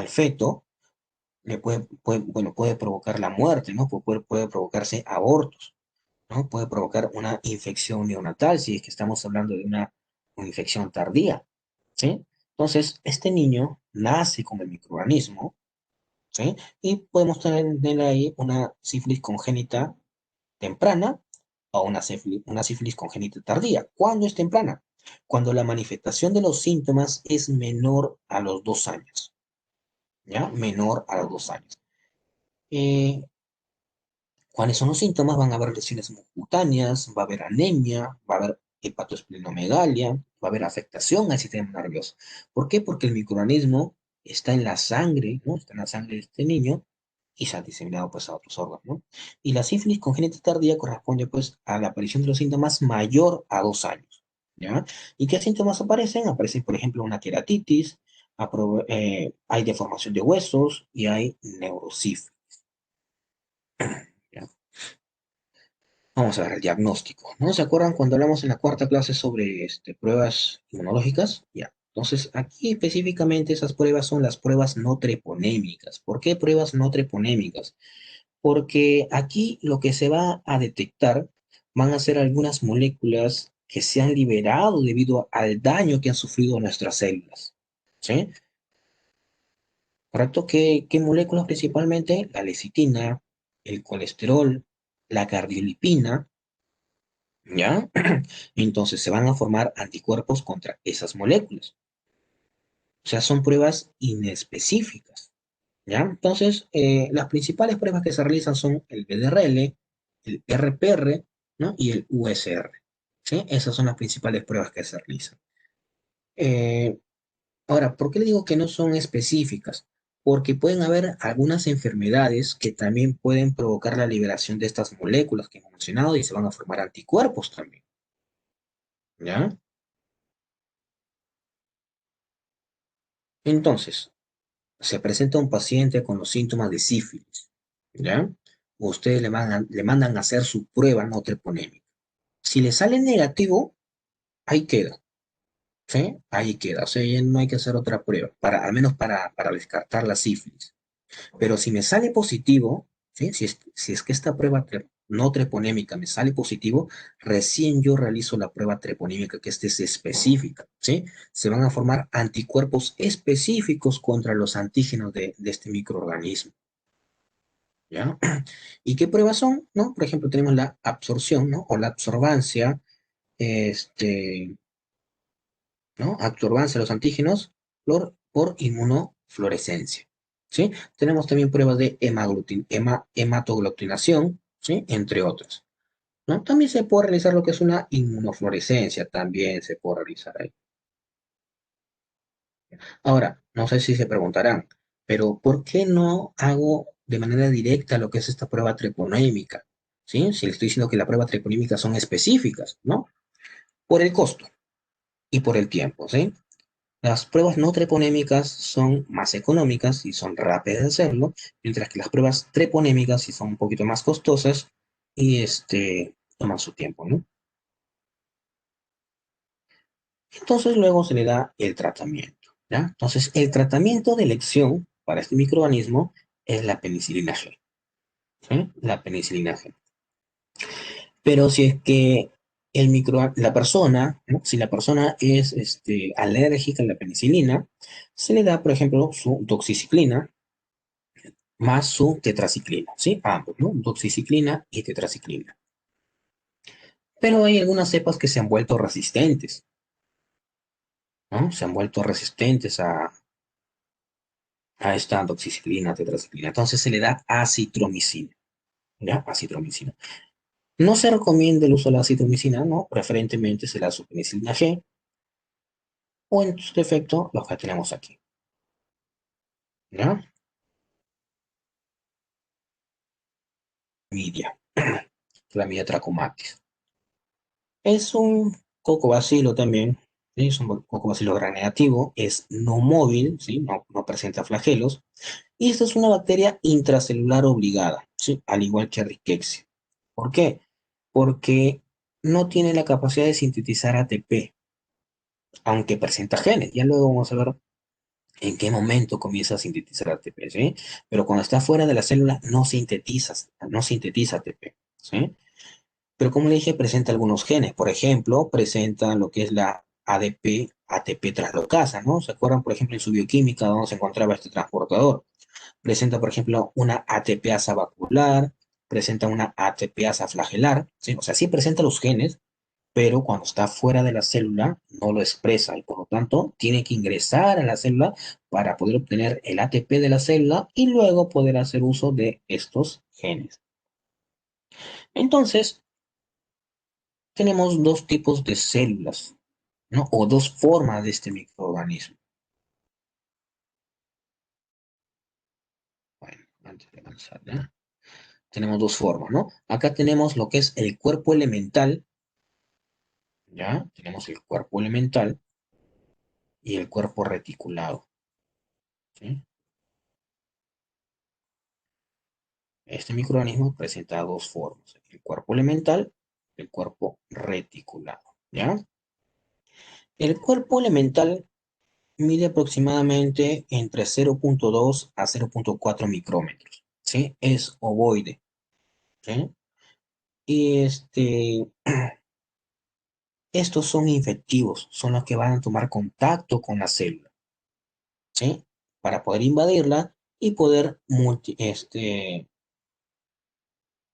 Speaker 1: feto, bueno, puede provocar la muerte, ¿no? Puede provocarse abortos, ¿no? Puede provocar una infección neonatal si es que estamos hablando de una infección tardía, ¿sí? Entonces, este niño nace con el microorganismo, ¿sí? Y podemos tener ahí una sífilis congénita temprana o una sífilis congénita tardía. ¿Cuándo es temprana? Cuando la manifestación de los síntomas es menor a los 2 años, ¿ya? Menor a los 2 años. Eh, ¿Cuáles son los síntomas? Van a haber lesiones cutáneas, va a haber anemia, va a haber hepatosplenomegalia, va a haber afectación al sistema nervioso. ¿Por qué? Porque el microorganismo está en la sangre, ¿no? Está en la sangre de este niño y se ha diseminado pues a otros órganos, ¿no? Y la sífilis congénita tardía corresponde pues a la aparición de los síntomas mayor a 2 años, ¿ya? ¿Y qué síntomas aparecen? Aparecen, por ejemplo, una queratitis, hay deformación de huesos y hay neurosífilis, ¿ya? Vamos a ver el diagnóstico. ¿No se acuerdan cuando hablamos en la cuarta clase sobre pruebas inmunológicas? Ya. Entonces, aquí específicamente esas pruebas son las pruebas no treponémicas. ¿Por qué pruebas no treponémicas? Porque aquí lo que se va a detectar van a ser algunas moléculas que se han liberado debido al daño que han sufrido nuestras células. ¿Sí? ¿Correcto? ¿Qué moléculas principalmente? La lecitina, el colesterol, la cardiolipina. ¿Ya? Entonces se van a formar anticuerpos contra esas moléculas. O sea, son pruebas inespecíficas. ¿Ya? Entonces, las principales pruebas que se realizan son el BDRL, el RPR, ¿no? Y el USR. ¿Sí? Esas son las principales pruebas que se realizan. Eh, Ahora, ¿por qué le digo que no son específicas? Porque pueden haber algunas enfermedades que también pueden provocar la liberación de estas moléculas que hemos mencionado y se van a formar anticuerpos también. ¿Ya? Entonces, se presenta un paciente con los síntomas de sífilis, ¿ya? Ustedes le mandan a hacer su prueba no treponémica. Si le sale negativo, ahí queda, ¿sí? Ahí queda, o sea, ya no hay que hacer otra prueba, al menos para descartar la sífilis. Pero si me sale positivo, ¿sí? Si es que esta prueba no treponémica me sale positivo, recién yo realizo la prueba treponémica, que esta es específica, ¿sí? Se van a formar anticuerpos específicos contra los antígenos de este microorganismo, ¿ya? ¿Y qué pruebas son? ¿No? Por ejemplo, tenemos la absorción, ¿no? O la absorbancia, este, ¿no? Absorbancia de los antígenos por inmunofluorescencia. ¿sí? Tenemos también pruebas de hematoglutinación, ¿sí? Entre otras, ¿no? También se puede realizar lo que es una inmunofluorescencia, también se puede realizar ahí. Ahora, no sé si se preguntarán, pero ¿por qué no hago de manera directa lo que es esta prueba treponémica? ¿Sí? Si le estoy diciendo que la prueba treponémica son específicas, ¿no? Por el costo y por el tiempo, ¿sí? Las pruebas no treponémicas son más económicas y son rápidas de hacerlo, mientras que las pruebas treponémicas sí son un poquito más costosas y toman su tiempo, ¿no? Entonces luego se le da el tratamiento, ¿ya? Entonces el tratamiento de elección para este microorganismo es la penicilina G, ¿sí? La penicilina G. Pero si es que la persona, ¿no? Si la persona es alérgica a la penicilina, se le da, por ejemplo, su doxiciclina más su tetraciclina, ¿sí? Ambos, ¿no? Doxiciclina y tetraciclina. Pero hay algunas cepas que se han vuelto resistentes, ¿no? Se han vuelto resistentes a esta doxiciclina, tetraciclina. Entonces se le da acitromicina, ¿ya? Acitromicina. No se recomienda el uso de la acitromicina, ¿no? Preferentemente se le da su penicilina G o en su defecto los que tenemos aquí, ¿ya? Media, Clamidia trachomatis. Es un cocobacilo también, ¿sí? Es un cocobacilo gram negativo, es no móvil, ¿sí? No presenta flagelos, y esta es una bacteria intracelular obligada, ¿sí? Al igual que Rickettsia. ¿Por qué? Porque no tiene la capacidad de sintetizar ATP, aunque presenta genes. Ya luego vamos a ver en qué momento comienza a sintetizar ATP, ¿sí? Pero cuando está fuera de la célula no sintetiza ATP, ¿sí? Pero como le dije, presenta algunos genes. Por ejemplo, presenta lo que es la ADP, ATP translocasa, ¿no? ¿Se acuerdan, por ejemplo, en su bioquímica donde se encontraba este transportador? Presenta, por ejemplo, una ATPasa vacular, presenta una ATPasa flagelar, ¿sí? O sea, sí presenta los genes, pero cuando está fuera de la célula no lo expresa y por lo tanto tiene que ingresar a la célula para poder obtener el ATP de la célula y luego poder hacer uso de estos genes. Entonces, tenemos dos tipos de células, ¿no? O dos formas de este microorganismo. Bueno, antes de avanzar, ¿ya? Tenemos dos formas, ¿no? Acá tenemos lo que es el cuerpo elemental, ¿ya? Tenemos el cuerpo elemental y el cuerpo reticulado, ¿sí? Este microorganismo presenta dos formas, el cuerpo elemental y el cuerpo reticulado, ¿ya? El cuerpo elemental mide aproximadamente entre 0,2 a 0,4 micrómetros, ¿sí? Es ovoide, ¿sí? Y estos son infectivos, son los que van a tomar contacto con la célula, ¿sí? Para poder invadirla y poder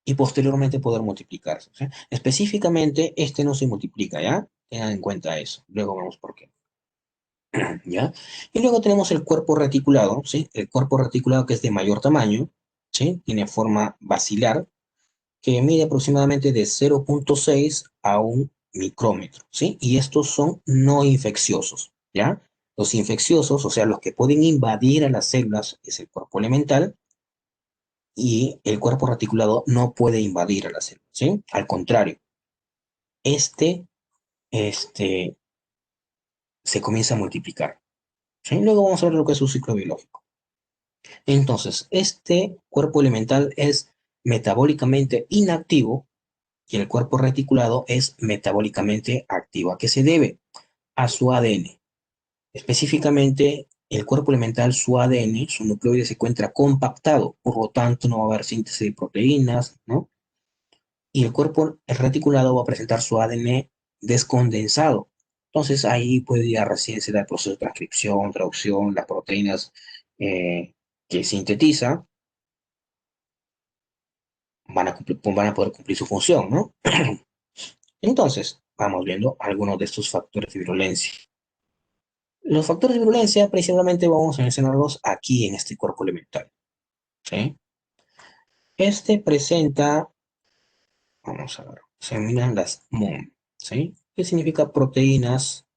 Speaker 1: y posteriormente poder multiplicarse, ¿sí? Específicamente, este no se multiplica, ¿ya? Tengan en cuenta eso. Luego vemos por qué, ¿ya? Y luego tenemos el cuerpo reticulado, ¿sí? El cuerpo reticulado que es de mayor tamaño, ¿sí? Tiene forma basilar, que mide aproximadamente de 0,6 a 1 micrómetro, ¿sí? Y estos son no infecciosos, ¿ya? Los infecciosos, o sea, los que pueden invadir a las células, es el cuerpo elemental, y el cuerpo reticulado no puede invadir a la célula, ¿sí? Al contrario, este, este se comienza a multiplicar, ¿sí? Luego vamos a ver lo que es su ciclo biológico. Entonces, este cuerpo elemental es metabólicamente inactivo y el cuerpo reticulado es metabólicamente activo. ¿A qué se debe? A su ADN. Específicamente, el cuerpo elemental, su ADN, su nucleoide se encuentra compactado, por lo tanto no va a haber síntesis de proteínas, ¿no? Y el cuerpo reticulado va a presentar su ADN descondensado. Entonces ahí puede ya recién se da el proceso de transcripción, traducción, las proteínas que sintetiza van a poder cumplir su función, ¿no? Entonces, vamos viendo algunos de estos factores de virulencia. Los factores de virulencia principalmente vamos a mencionarlos aquí en este cuerpo elemental, ¿sí? Este presenta, vamos a ver, se denominan las MON, ¿sí? ¿Qué significa proteínas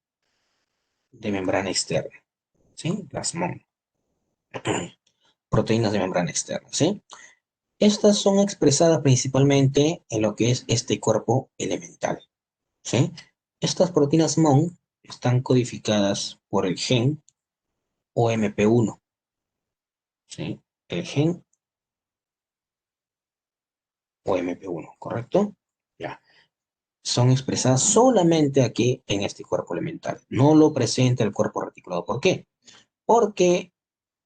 Speaker 1: de membrana externa? ¿Sí? Las MON, proteínas de membrana externa, ¿sí? Estas son expresadas principalmente en lo que es este cuerpo elemental, ¿sí? Estas proteínas MON están codificadas por el gen OMP1, ¿sí? El gen OMP1, ¿correcto? Ya. Son expresadas solamente aquí en este cuerpo elemental. No lo presenta el cuerpo reticulado. ¿Por qué? Porque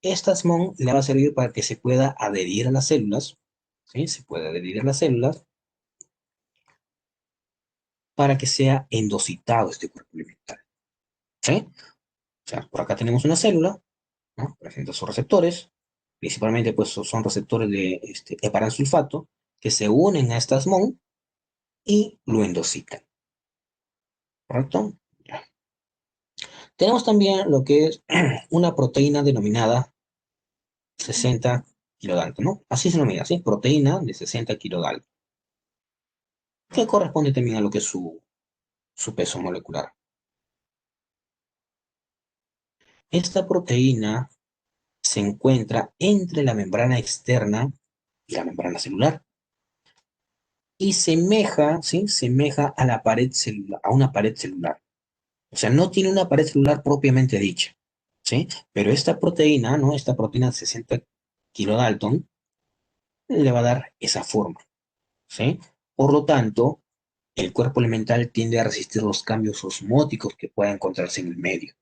Speaker 1: esta SMON le va a servir para que se pueda adherir a las células, ¿sí? Se puede adherir a las células para que sea endocitado este cuerpo elemental, ¿sí? O sea, por acá tenemos una célula, ¿no? Presenta sus receptores, principalmente pues son receptores de heparansulfato que se unen a esta SMON y lo endocitan, ¿correcto? Ya. Tenemos también lo que es una proteína denominada 60 kilodalton, ¿no? Así se denomina, ¿sí? Proteína de 60 kilodalton, que corresponde también a lo que es su peso molecular. Esta proteína se encuentra entre la membrana externa y la membrana celular y semeja, ¿sí? Semeja a la pared celular, a una pared celular. O sea, no tiene una pared celular propiamente dicha, ¿sí? Pero esta proteína, ¿no? Esta proteína de 60 kilodalton le va a dar esa forma, ¿sí? Por lo tanto, el cuerpo elemental tiende a resistir los cambios osmóticos que pueda encontrarse en el medio.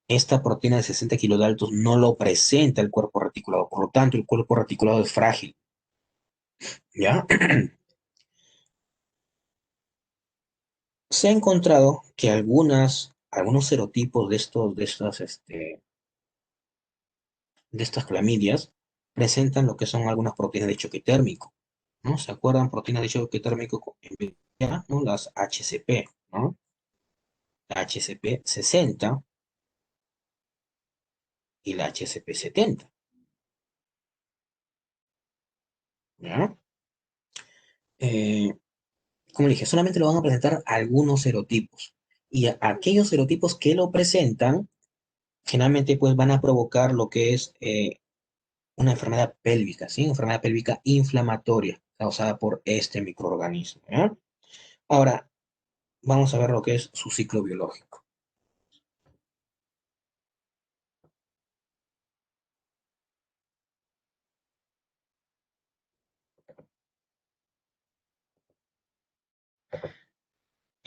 Speaker 1: Esta proteína de 60 kilodaltos no lo presenta el cuerpo reticulado, por lo tanto, el cuerpo reticulado es frágil, ¿ya? Se ha encontrado que algunos serotipos de estas clamidias presentan lo que son algunas proteínas de choque térmico, ¿no? ¿Se acuerdan? Proteínas de choque térmico en VIH, ¿no? Las HCP, ¿no? La HCP 60 y la HCP 70, ¿ya? Eh, Como dije, solamente lo van a presentar algunos serotipos. Y aquellos serotipos que lo presentan, generalmente pues van a provocar lo que es una enfermedad pélvica, ¿sí? Enfermedad pélvica inflamatoria causada por este microorganismo, ¿ya? Ahora, vamos a ver lo que es su ciclo biológico.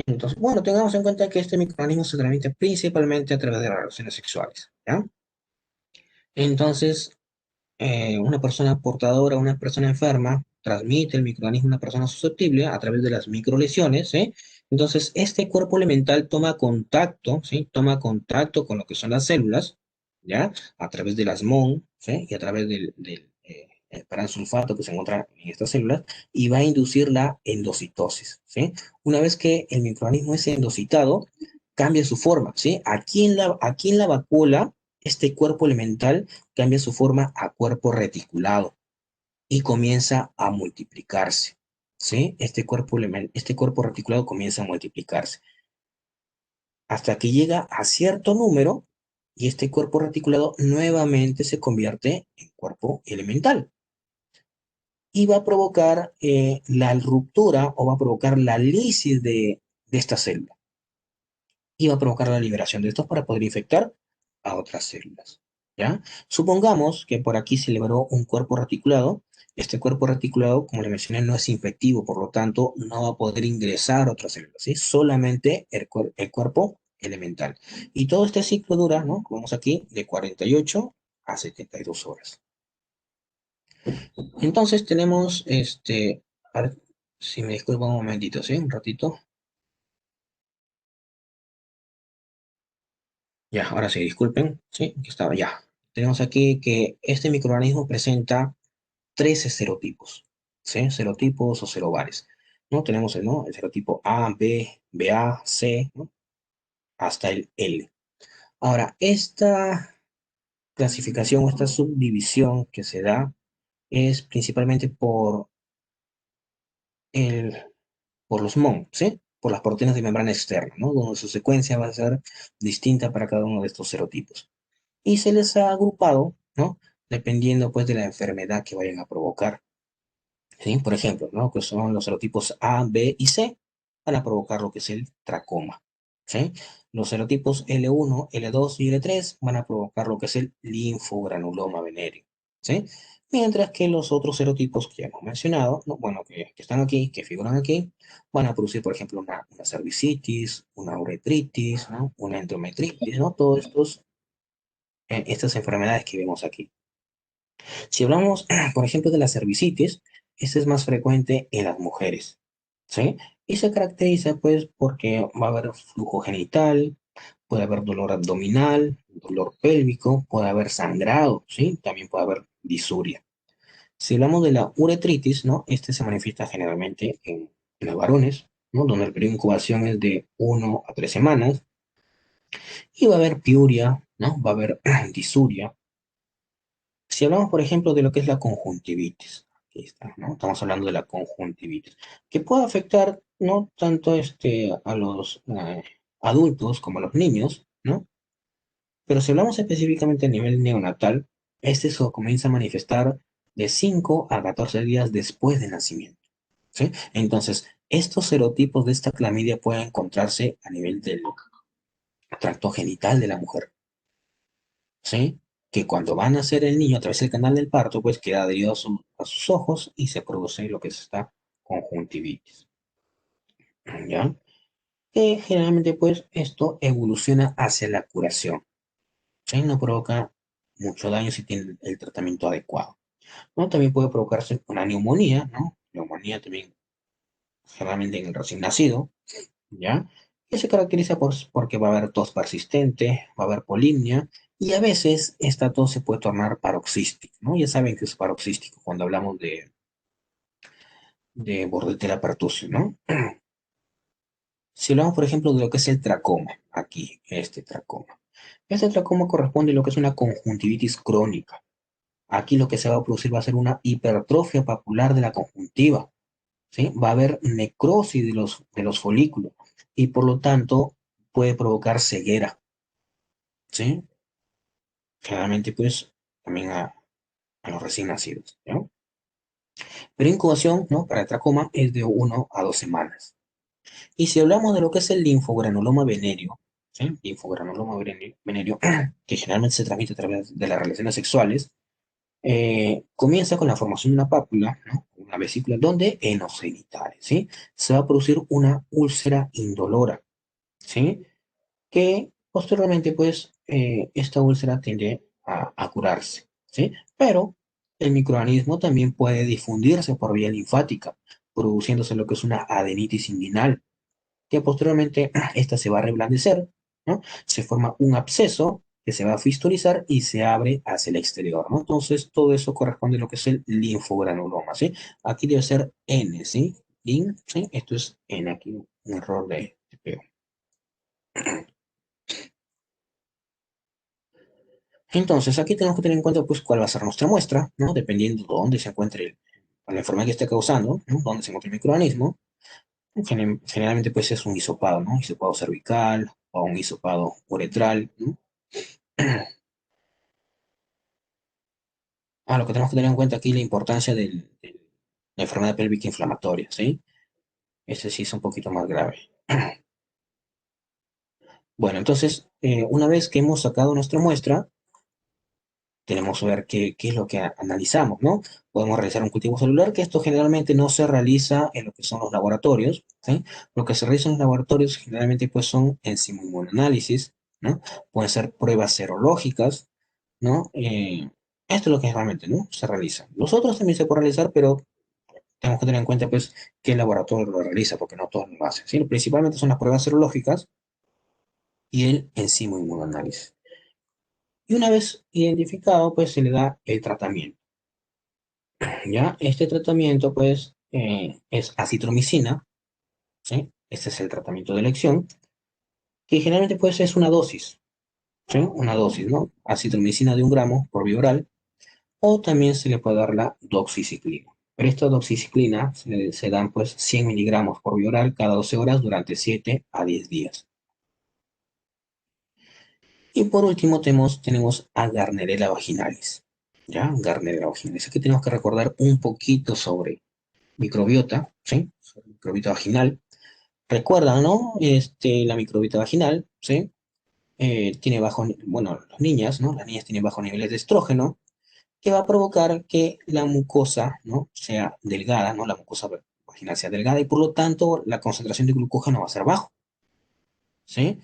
Speaker 1: Entonces, bueno, tengamos en cuenta que este microorganismo se transmite principalmente a través de las relaciones sexuales, ¿ya? Entonces, una persona portadora, una persona enferma, transmite el microorganismo a una persona susceptible a través de las microlesiones, ¿sí? Entonces, este cuerpo elemental toma contacto, ¿sí? Toma contacto con lo que son las células, ¿ya? A través de las MON, ¿sí? Y a través del paransulfato que se encuentra en estas células, y va a inducir la endocitosis, ¿sí? Una vez que el microorganismo es endocitado, cambia su forma, ¿sí? Aquí en la vacuola, este cuerpo elemental cambia su forma a cuerpo reticulado y comienza a multiplicarse, ¿sí? Este cuerpo reticulado comienza a multiplicarse hasta que llega a cierto número y este cuerpo reticulado nuevamente se convierte en cuerpo elemental y va a provocar la ruptura o va a provocar la lisis de esta célula y va a provocar la liberación de estos para poder infectar a otras células, ¿ya? Supongamos que por aquí se liberó un cuerpo reticulado. Este cuerpo reticulado, como le mencioné, no es infectivo, por lo tanto, no va a poder ingresar a otras células, ¿sí? Solamente el cuerpo elemental. Y todo este ciclo dura, ¿no? Como vemos aquí, de 48 a 72 horas. Entonces tenemos, a ver, si me disculpan un momentito, ¿sí? Un ratito. Ya, ahora sí, disculpen, sí, aquí estaba, ya. Tenemos aquí que este microorganismo presenta 13 serotipos, ¿sí? Serotipos o serobares, ¿no? Tenemos el serotipo A, B, BA, C, ¿no? Hasta el L. Ahora, esta clasificación o esta subdivisión que se da es principalmente el, por los MON, ¿sí? Por las proteínas de membrana externa, ¿no? Donde su secuencia va a ser distinta para cada uno de estos serotipos. Y se les ha agrupado, ¿no? Dependiendo, pues, de la enfermedad que vayan a provocar, ¿sí? Por ejemplo, ¿no? Que son los serotipos A, B y C, van a provocar lo que es el tracoma, ¿sí? Los serotipos L1, L2 y L3 van a provocar lo que es el linfogranuloma venéreo, ¿sí? Mientras que los otros serotipos que ya hemos mencionado, ¿no? Bueno, que están aquí, que figuran aquí, van a producir, por ejemplo, una cervicitis, una uretritis, ¿no? Una endometritis, ¿no? Todos estas enfermedades que vemos aquí. Si hablamos, por ejemplo, de la cervicitis, esta es más frecuente en las mujeres, ¿sí? Y se caracteriza, pues, porque va a haber flujo genital, puede haber dolor abdominal, dolor pélvico, puede haber sangrado, ¿sí? También puede haber disuria. Si hablamos de la uretritis, ¿no? Este se manifiesta generalmente en los varones, ¿no? Donde el periodo de incubación es de 1 a 3 semanas, y va a haber piuria, ¿no? Va a haber disuria. Si hablamos, por ejemplo, de lo que es la conjuntivitis, aquí está, ¿no? Estamos hablando de la conjuntivitis, que puede afectar no tanto a los adultos como a los niños, ¿no? Pero si hablamos específicamente a nivel neonatal, este se comienza a manifestar de 5 a 14 días después del nacimiento, ¿sí? Entonces, estos serotipos de esta clamidia pueden encontrarse a nivel del tracto genital de la mujer, ¿sí? Que cuando van a nacer el niño a través del canal del parto, pues queda adherido a sus ojos y se produce lo que es esta conjuntivitis, ¿ya? Que generalmente, pues, esto evoluciona hacia la curación, ¿sí? No provoca mucho daño si tiene el tratamiento adecuado, ¿no? También puede provocarse una neumonía, ¿no? Neumonía también, generalmente en el recién nacido, ¿ya? Que se caracteriza porque va a haber tos persistente, va a haber polimnia, y a veces esta tos se puede tornar paroxística, ¿no? Ya saben que es paroxístico cuando hablamos de Bordetella pertussis, ¿no? Si hablamos, por ejemplo, de lo que es el tracoma, aquí, este tracoma. Este tracoma corresponde a lo que es una conjuntivitis crónica. Aquí lo que se va a producir va a ser una hipertrofia papular de la conjuntiva, ¿sí? Va a haber necrosis de los folículos y por lo tanto puede provocar ceguera, ¿sí? Generalmente, pues, también a los recién nacidos, ¿no? Pero incubación, ¿no? Para el tracoma es de 1 a 2 semanas. Y si hablamos de lo que es el linfogranuloma venéreo, ¿sí? Linfogranuloma venéreo, que generalmente se transmite a través de las relaciones sexuales, comienza con la formación de una pápula, ¿no? Una vesícula, donde en los genitales, ¿sí? Se va a producir una úlcera indolora, ¿sí? Que posteriormente, pues, esta úlcera tiende a curarse, ¿sí? Pero el microorganismo también puede difundirse por vía linfática, produciéndose lo que es una adenitis inguinal, que posteriormente esta se va a reblandecer, ¿no? Se forma un absceso que se va a fistulizar y se abre hacia el exterior, ¿no? Entonces, todo eso corresponde a lo que es el linfogranuloma, ¿sí? Aquí debe ser N, ¿sí? Lin, ¿sí? Esto es N, aquí un error de pego. Entonces, aquí tenemos que tener en cuenta, pues, cuál va a ser nuestra muestra, ¿no? Dependiendo de dónde se encuentre la enfermedad que esté causando, ¿no? Dónde se encuentra el microorganismo. Generalmente, pues, es un hisopado, ¿no? Hisopado cervical o un hisopado uretral, ¿no? Lo que tenemos que tener en cuenta aquí es la importancia de la enfermedad pélvica inflamatoria, ¿sí? Ese sí es un poquito más grave. Bueno, entonces, una vez que hemos sacado nuestra muestra, tenemos que ver qué es lo que analizamos, ¿no? Podemos realizar un cultivo celular, que esto generalmente no se realiza en lo que son los laboratorios, ¿sí? Lo que se realiza en los laboratorios generalmente pues son enzimoinmunoanálisis, ¿no? Pueden ser pruebas serológicas, ¿no? Esto es lo que realmente, ¿no? Se realiza. Los otros también se pueden realizar, pero tenemos que tener en cuenta pues qué laboratorio lo realiza, porque no todos lo hacen, ¿sí? Principalmente son las pruebas serológicas y el enzimoinmunoanálisis. Y una vez identificado, pues se le da el tratamiento. ¿Ya? Este tratamiento, pues, es acitromicina, ¿sí? Este es el tratamiento de elección, que generalmente, pues, es una dosis, ¿sí? Una dosis, ¿no? Acitromicina de 1 gramo por vía oral, o también se le puede dar la doxiciclina. Pero esta doxiciclina se dan pues 100 miligramos por vía oral cada 12 horas durante 7 a 10 días. Y por último tenemos a Gardnerella vaginalis. ¿Ya? Gardnerella vaginalis. Aquí tenemos que recordar un poquito sobre microbiota, ¿sí? Sobre microbiota vaginal. Recuerdan, ¿no? La microbiota vaginal, ¿sí? Tiene bajo, bueno, las niñas, ¿no? Las niñas tienen bajos niveles de estrógeno, que va a provocar que la mucosa, ¿no? Sea delgada, ¿no? La mucosa vaginal sea delgada y por lo tanto la concentración de glucógeno va a ser bajo, ¿sí?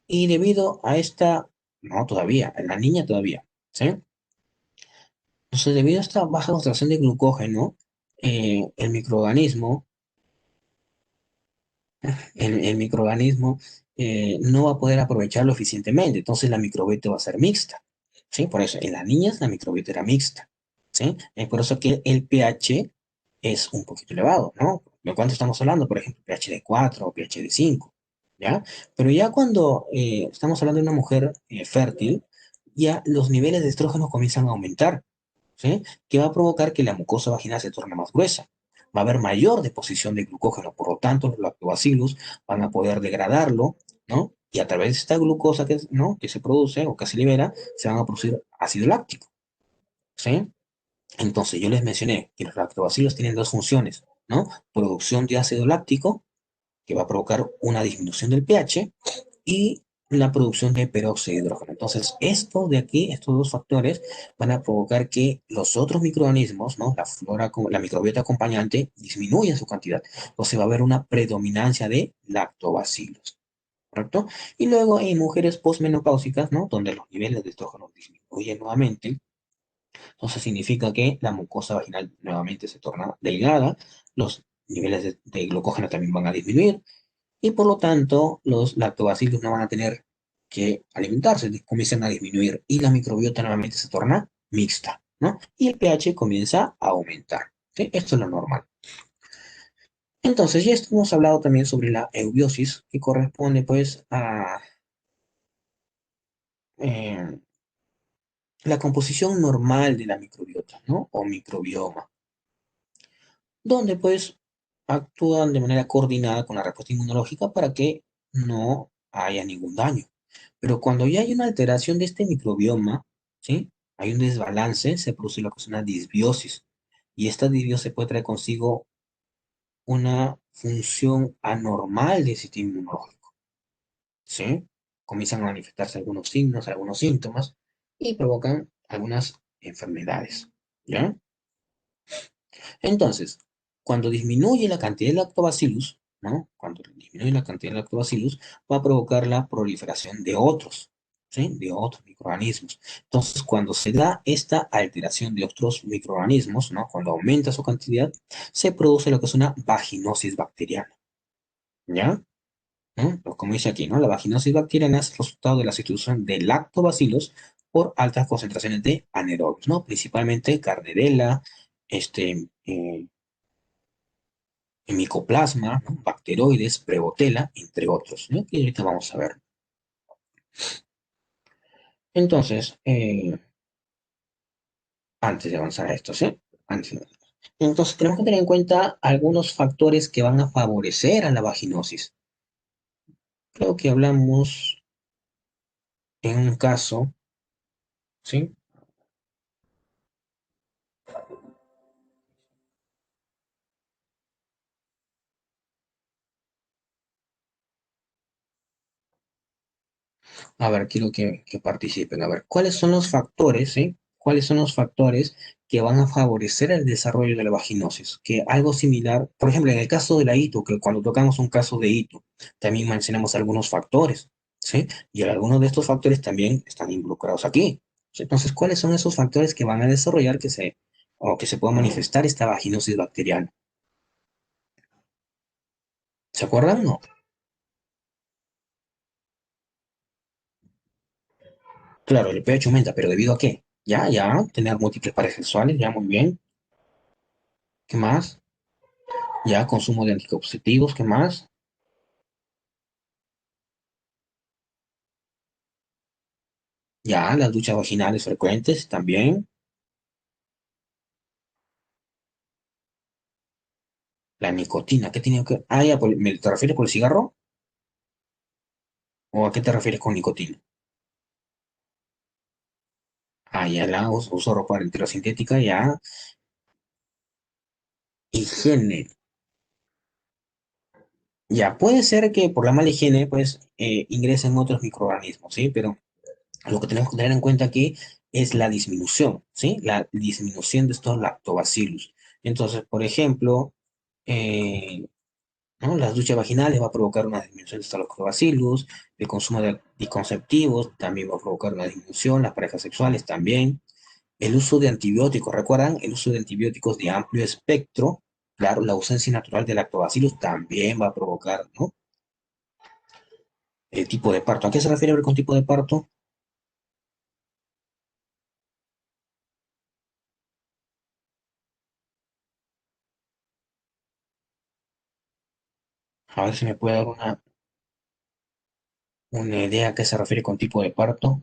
Speaker 1: Y debido a esta, no todavía, en la niña todavía, ¿sí? Entonces, debido a esta baja concentración de glucógeno, el microorganismo, el microorganismo no va a poder aprovecharlo eficientemente, entonces la microbiota va a ser mixta, ¿sí? Por eso, en las niñas la microbiota era mixta, ¿sí? Es por eso que el pH es un poquito elevado, ¿no? ¿De cuánto estamos hablando? Por ejemplo, pH de 4 o pH de 5, ¿ya? Pero ya cuando estamos hablando de una mujer fértil, ya los niveles de estrógeno comienzan a aumentar, ¿sí? Que va a provocar que la mucosa vaginal se torne más gruesa. Va a haber mayor deposición de glucógeno, por lo tanto, los lactobacillus van a poder degradarlo, ¿no? Y a través de esta glucosa que, ¿no? que se produce o que se libera, se van a producir ácido láctico, ¿sí? Entonces, yo les mencioné que los lactobacilos tienen dos funciones, ¿no? Producción de ácido láctico, que va a provocar una disminución del pH, y la producción de peróxido de hidrógeno. Entonces, esto de aquí, estos dos factores, van a provocar que los otros microorganismos, ¿no? La flora, la microbiota acompañante, disminuyan su cantidad. Entonces, va a haber una predominancia de lactobacilos, ¿correcto? Y luego en mujeres posmenopáusicas, ¿no? Donde los niveles de estrógeno disminuyen nuevamente, entonces significa que la mucosa vaginal nuevamente se torna delgada, los niveles de glucógeno también van a disminuir, y por lo tanto los lactobacilos no van a tener que alimentarse, comienzan a disminuir y la microbiota nuevamente se torna mixta, ¿no? Y el pH comienza a aumentar, ¿sí? Esto es lo normal. Entonces, ya hemos hablado también sobre la eubiosis, que corresponde pues a eh, la composición normal de la microbiota, ¿no? O microbioma, donde pues actúan de manera coordinada con la respuesta inmunológica para que no haya ningún daño. Pero cuando ya hay una alteración de este microbioma, ¿sí? Hay un desbalance, se produce lo que es una disbiosis. Y esta disbiosis puede traer consigo una función anormal del sistema inmunológico, ¿sí? Comienzan a manifestarse algunos signos, algunos síntomas y provocan algunas enfermedades, ¿ya? Entonces, cuando disminuye la cantidad de lactobacillus, ¿no? Cuando disminuye la cantidad de lactobacillus, va a provocar la proliferación de otros, ¿sí? De otros microorganismos. Entonces, cuando se da esta alteración de otros microorganismos, ¿no? Cuando aumenta su cantidad, se produce lo que es una vaginosis bacteriana, ¿ya? ¿No? Pues como dice aquí, ¿no? La vaginosis bacteriana es el resultado de la sustitución de lactobacilos por altas concentraciones de anaerobios, ¿no? Principalmente Gardnerella, micoplasma, ¿no? Bacteroides, prebotela, entre otros, ¿no? Que ahorita vamos a ver. Entonces, antes de avanzar a esto, ¿sí? Entonces, tenemos que tener en cuenta algunos factores que van a favorecer a la vaginosis. Creo que hablamos en un caso, ¿sí? A ver, quiero que participen. A ver, ¿cuáles son los factores, ¿sí? ¿Cuáles son los factores que van a favorecer el desarrollo de la vaginosis? Que algo similar, por ejemplo, en el caso de la ITU, que cuando tocamos un caso de ITU, también mencionamos algunos factores, ¿sí? Y algunos de estos factores también están involucrados aquí, ¿sí? Entonces, ¿cuáles son esos factores que van a desarrollar o que se pueda manifestar esta vaginosis bacteriana? ¿Se acuerdan? No. Claro, el pH aumenta, pero ¿debido a qué? Ya, tener múltiples parejas sexuales, ya, muy bien. ¿Qué más? Ya, consumo de anticonceptivos, ¿qué más? Ya, las duchas vaginales frecuentes también. La nicotina, ¿qué tiene que...? Ah, ya, ¿te refieres por el cigarro? ¿O a qué te refieres con nicotina? Ah, ya, uso ropa sintética, ya. Higiene. Ya, puede ser que por la mala higiene, pues, ingresen otros microorganismos, ¿sí? Pero lo que tenemos que tener en cuenta aquí es la disminución, ¿sí? La disminución de estos lactobacillus. Entonces, por ejemplo, eh, ¿no? Las duchas vaginales va a provocar una disminución de estos lactobacillus, el consumo de anticonceptivos también va a provocar una disminución, las parejas sexuales también. El uso de antibióticos, ¿recuerdan? El uso de antibióticos de amplio espectro, claro, la ausencia natural de lactobacillus también va a provocar, ¿no? El tipo de parto. ¿A qué se refiere con tipo de parto? A ver si me puede dar una idea a qué se refiere con tipo de parto.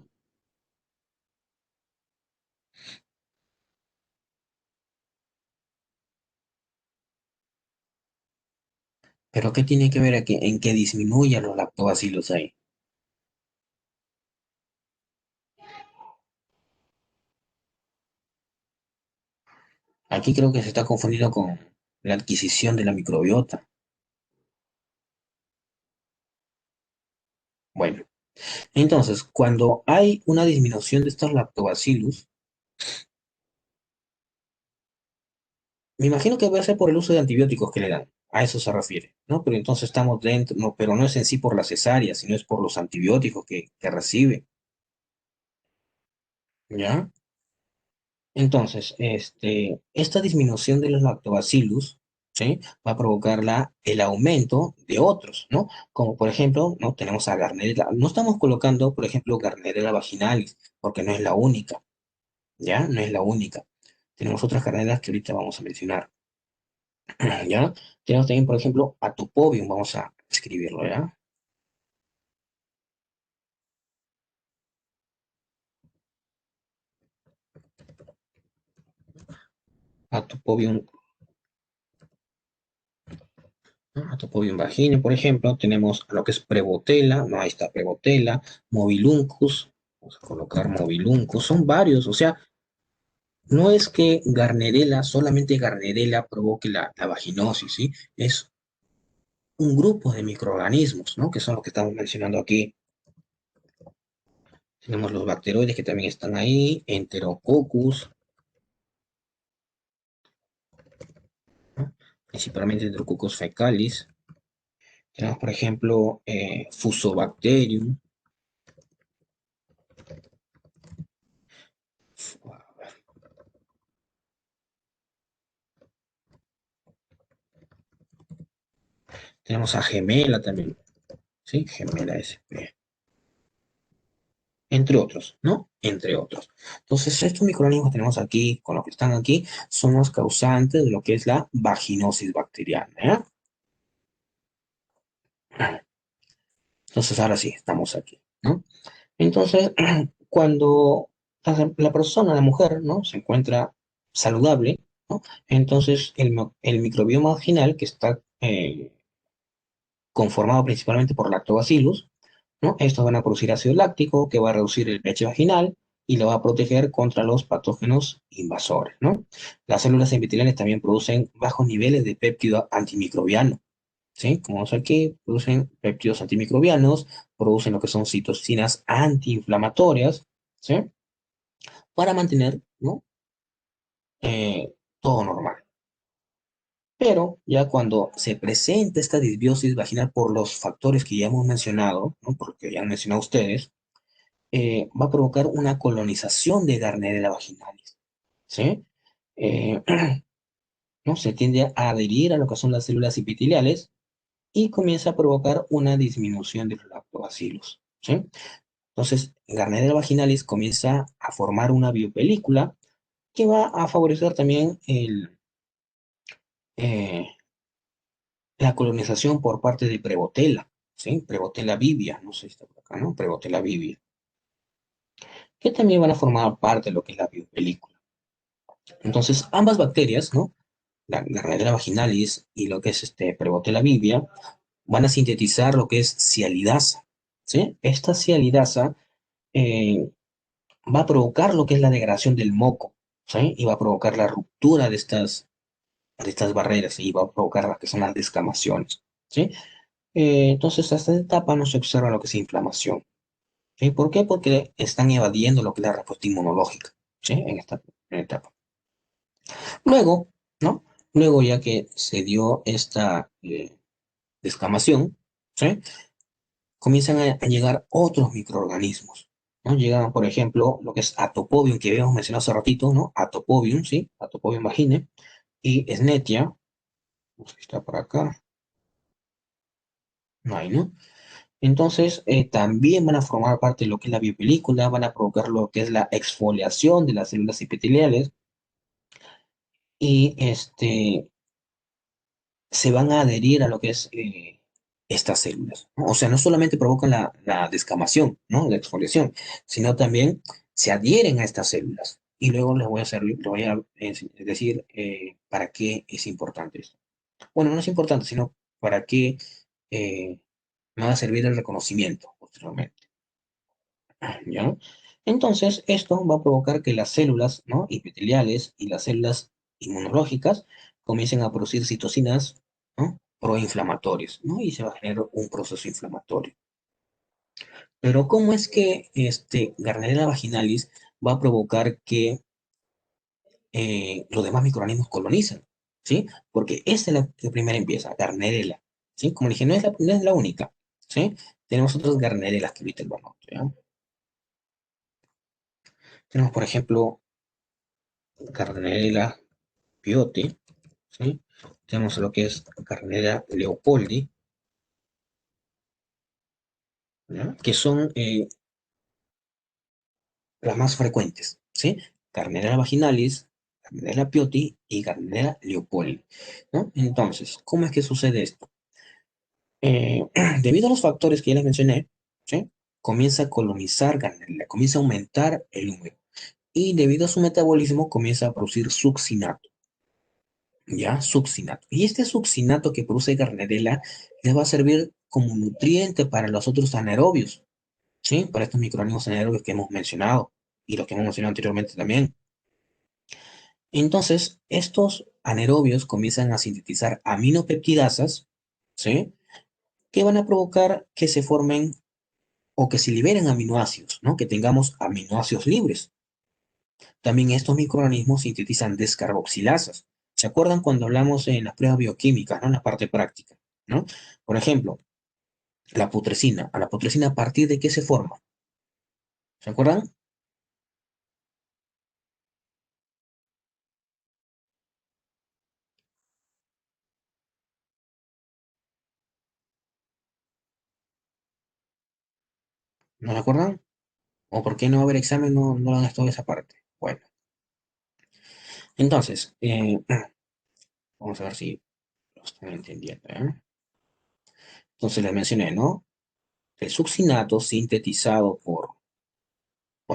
Speaker 1: Pero ¿qué tiene que ver aquí en que disminuyan los lactobacilos ahí? Aquí creo que se está confundiendo con la adquisición de la microbiota. Bueno, entonces, cuando hay una disminución de estos lactobacillus, me imagino que va a ser por el uso de antibióticos que le dan. A eso se refiere, ¿no? Pero entonces estamos dentro, no, pero no es en sí por la cesárea, sino es por los antibióticos que recibe, ¿ya? Entonces, esta disminución de los lactobacillus, ¿sí? Va a provocar el aumento de otros, ¿no? Como por ejemplo, ¿no? Tenemos a Gardnerella. No estamos colocando, por ejemplo, Gardnerella vaginalis, porque no es la única, ¿ya? No es la única. Tenemos otras Garneras que ahorita vamos a mencionar, ¿ya? Tenemos también, por ejemplo, Atopobium, vamos a escribirlo, ¿ya? Atopobium, ¿no? Atopobium vagine, por ejemplo, tenemos lo que es Prevotella, no, ahí está Prevotella, Mobiluncus, vamos a colocar Mobiluncus, son varios, o sea, no es que Garnerella, solamente Garnerella provoque la vaginosis, ¿sí? Es un grupo de microorganismos, ¿no? Que son los que estamos mencionando aquí. Tenemos los bacteroides que también están ahí, Enterococcus, ¿no? Principalmente Enterococcus fecalis. Tenemos, por ejemplo, Fusobacterium. Tenemos a Gemela también, ¿sí? Gemela SP. Entre otros, ¿no? Entre otros. Entonces, estos microorganismos que tenemos aquí, con los que están aquí, son los causantes de lo que es la vaginosis bacteriana, ¿ya? Entonces, ahora sí, estamos aquí, ¿no? Entonces, cuando la persona, la mujer, ¿no? Se encuentra saludable, ¿no? Entonces, el microbioma vaginal, que está conformado principalmente por lactobacillus, ¿no? Estos van a producir ácido láctico que va a reducir el pH vaginal y lo va a proteger contra los patógenos invasores, ¿no? Las células epiteliales también producen bajos niveles de péptido antimicrobiano, ¿sí? Como vemos aquí, producen péptidos antimicrobianos, producen lo que son citocinas antiinflamatorias, ¿sí? Para mantener, ¿no? Todo normal. Pero ya cuando se presenta esta disbiosis vaginal por los factores que ya hemos mencionado, ¿no? Porque ya han mencionado ustedes, va a provocar una colonización de Gardnerella vaginalis, ¿sí? Eh, ¿no? Se tiende a adherir a lo que son las células epiteliales y comienza a provocar una disminución de los lactobacilos, ¿sí? Entonces, Gardnerella vaginalis comienza a formar una biopelícula que va a favorecer también eh, la colonización por parte de Prevotella, ¿sí? Prevotella vivia, no sé si está por acá, ¿no? Prevotella vivia. que también van a formar parte de lo que es la biopelícula. Entonces, ambas bacterias, ¿no? La Gardnerella vaginalis y lo que es Prebotella vibria, van a sintetizar lo que es cialidasa, ¿sí? Esta cialidasa eh, va a provocar lo que es la degradación del moco, ¿sí? Y va a provocar la ruptura de estas barreras y va a provocar las que son las descamaciones, ¿sí? Entonces, hasta esta etapa no se observa lo que es inflamación. ¿Sí? ¿Por qué? Porque están evadiendo lo que es la respuesta inmunológica, ¿sí? En esta etapa. Luego, ¿no? Luego, ya que se dio esta descamación, ¿sí? Comienzan a llegar otros microorganismos, ¿no? Llegan, por ejemplo, lo que es Atopobium, que habíamos mencionado hace ratito, ¿no? Atopobium, ¿sí? Atopobium vaginae y Escherichia, no sé si está por acá, no hay, ¿no? Entonces, también van a formar parte de lo que es la biopelícula, van a provocar lo que es la exfoliación de las células epiteliales y se van a adherir a lo que es estas células, ¿no? O sea, no solamente provocan la descamación, ¿no? La exfoliación, sino también se adhieren a estas células. Y luego les voy a decir para qué es importante esto. Bueno, no es importante, sino para qué me va a servir el reconocimiento posteriormente. ¿Ya? Entonces, esto va a provocar que las células, ¿no? epiteliales y las células inmunológicas comiencen a producir citocinas, ¿no? proinflamatorias, ¿no? Y se va a generar un proceso inflamatorio. Pero ¿cómo es que Gardnerella vaginalis va a provocar que los demás microorganismos colonizan? ¿Sí? Porque esta es la que primero empieza, Gardnerella, ¿sí? Como dije, no es la única, ¿sí? Tenemos otras Gardnerellas que ahorita vamos, ¿ya? Tenemos, por ejemplo, Gardnerella Pioti, ¿sí? Tenemos lo que es Gardnerella Leopoldi, ¿ya? Que son las más frecuentes, ¿sí? Gardnerella vaginalis, Gardnerella Pioti y Gardnerella Leopoldi, ¿no? Entonces, ¿cómo es que sucede esto? Debido a los factores que ya les mencioné, ¿sí? Comienza a colonizar Gardnerella, comienza a aumentar el número y debido a su metabolismo comienza a producir succinato. ¿Ya? Succinato. Y este succinato que produce Gardnerella les va a servir como nutriente para los otros anaerobios, ¿sí? Para estos microorganismos anaerobios que hemos mencionado y los que hemos mencionado anteriormente también. Entonces, estos anaerobios comienzan a sintetizar aminopeptidasas, ¿sí? Que van a provocar que se formen o que se liberen aminoácidos, ¿no? Que tengamos aminoácidos libres. También estos microorganismos sintetizan descarboxilasas. ¿Se acuerdan cuando hablamos en las pruebas bioquímicas, ¿no? En la parte práctica, ¿no? Por ejemplo, la putrescina. ¿A la putrescina a partir de qué se forma? ¿Se acuerdan? ¿No se acuerdan? ¿O por qué no va a haber examen? No lo han estudiado esa parte. Bueno, entonces, vamos a ver si lo están entendiendo, ¿eh? Entonces les mencioné, ¿no? El succinato sintetizado por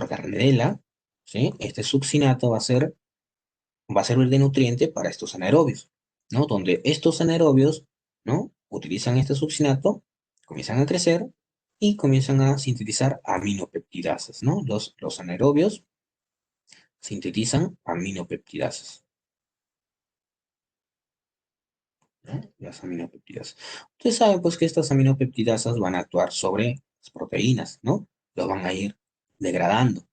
Speaker 1: Gardnerella, ¿sí? Este succinato va a servir de nutriente para estos anaerobios, ¿no? Donde estos anaerobios, ¿no? Utilizan este succinato, comienzan a crecer y comienzan a sintetizar aminopeptidasas, ¿no? Los anaerobios sintetizan aminopeptidasas, ¿no? Las aminopeptidasas. Ustedes saben, pues, que estas aminopeptidasas van a actuar sobre las proteínas, ¿no? Los van a ir degradando.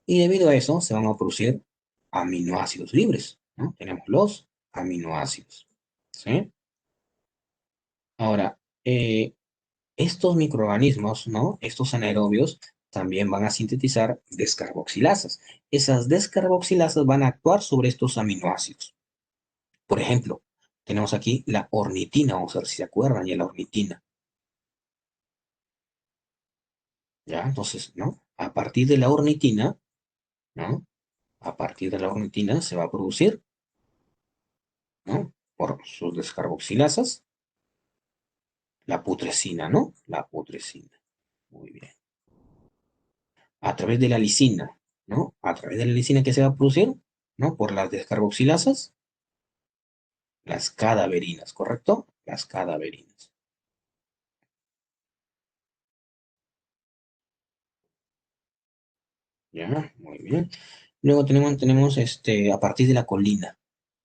Speaker 1: Y debido a eso se van a producir aminoácidos libres, ¿no? Tenemos los aminoácidos, ¿sí? Ahora, estos microorganismos, ¿no? Estos anaerobios también van a sintetizar descarboxilasas. Esas descarboxilasas van a actuar sobre estos aminoácidos. Por ejemplo, tenemos aquí la ornitina, vamos a ver si se acuerdan ya la ornitina, ¿ya? Entonces, ¿no? A partir de la ornitina, ¿no? A partir de la ornitina se va a producir, ¿no? Por sus descarboxilasas, la putrescina, ¿no? La putrescina. Muy bien. A través de la lisina, ¿no? A través de la lisina que se va a producir, ¿no? Por las descarboxilasas, las cadaverinas, ¿correcto? Las cadaverinas. ¿Ya? Muy bien. Luego tenemos a partir de la colina,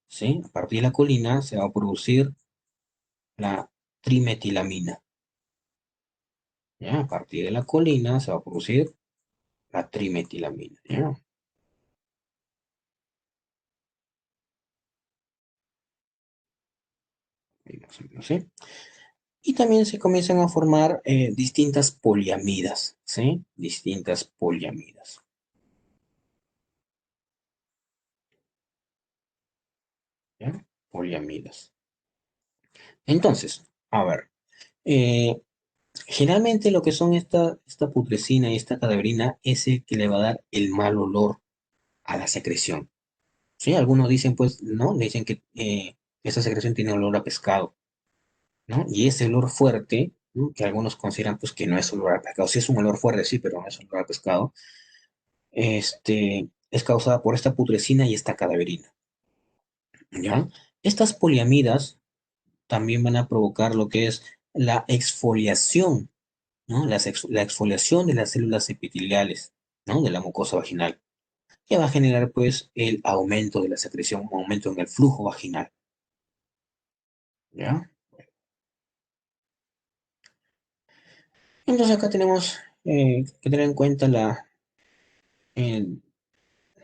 Speaker 1: ¿sí? A partir de la colina se va a producir la trimetilamina, ¿ya? A partir de la colina se va a producir la trimetilamina, ¿ya? Ahí más o menos, ¿sí? Y también se comienzan a formar distintas poliamidas, ¿sí? Distintas poliamidas, ¿ya? Poliamidas. Entonces, a ver, eh, generalmente lo que son esta putrescina y esta cadaverina es el que le va a dar el mal olor a la secreción, ¿sí? Algunos dicen, pues, ¿no? Dicen que esa secreción tiene olor a pescado, ¿no? Y ese olor fuerte, ¿no? Que algunos consideran, pues, que no es olor a pescado. Sí es un olor fuerte, sí, pero no es olor a pescado. Es causada por esta putrescina y esta cadaverina, ¿ya? Estas poliamidas también van a provocar lo que es la exfoliación, ¿no? La exfoliación de las células epiteliales, ¿no? De la mucosa vaginal, que va a generar, pues, el aumento de la secreción, un aumento en el flujo vaginal, ¿ya? Entonces acá tenemos que tener en cuenta eh,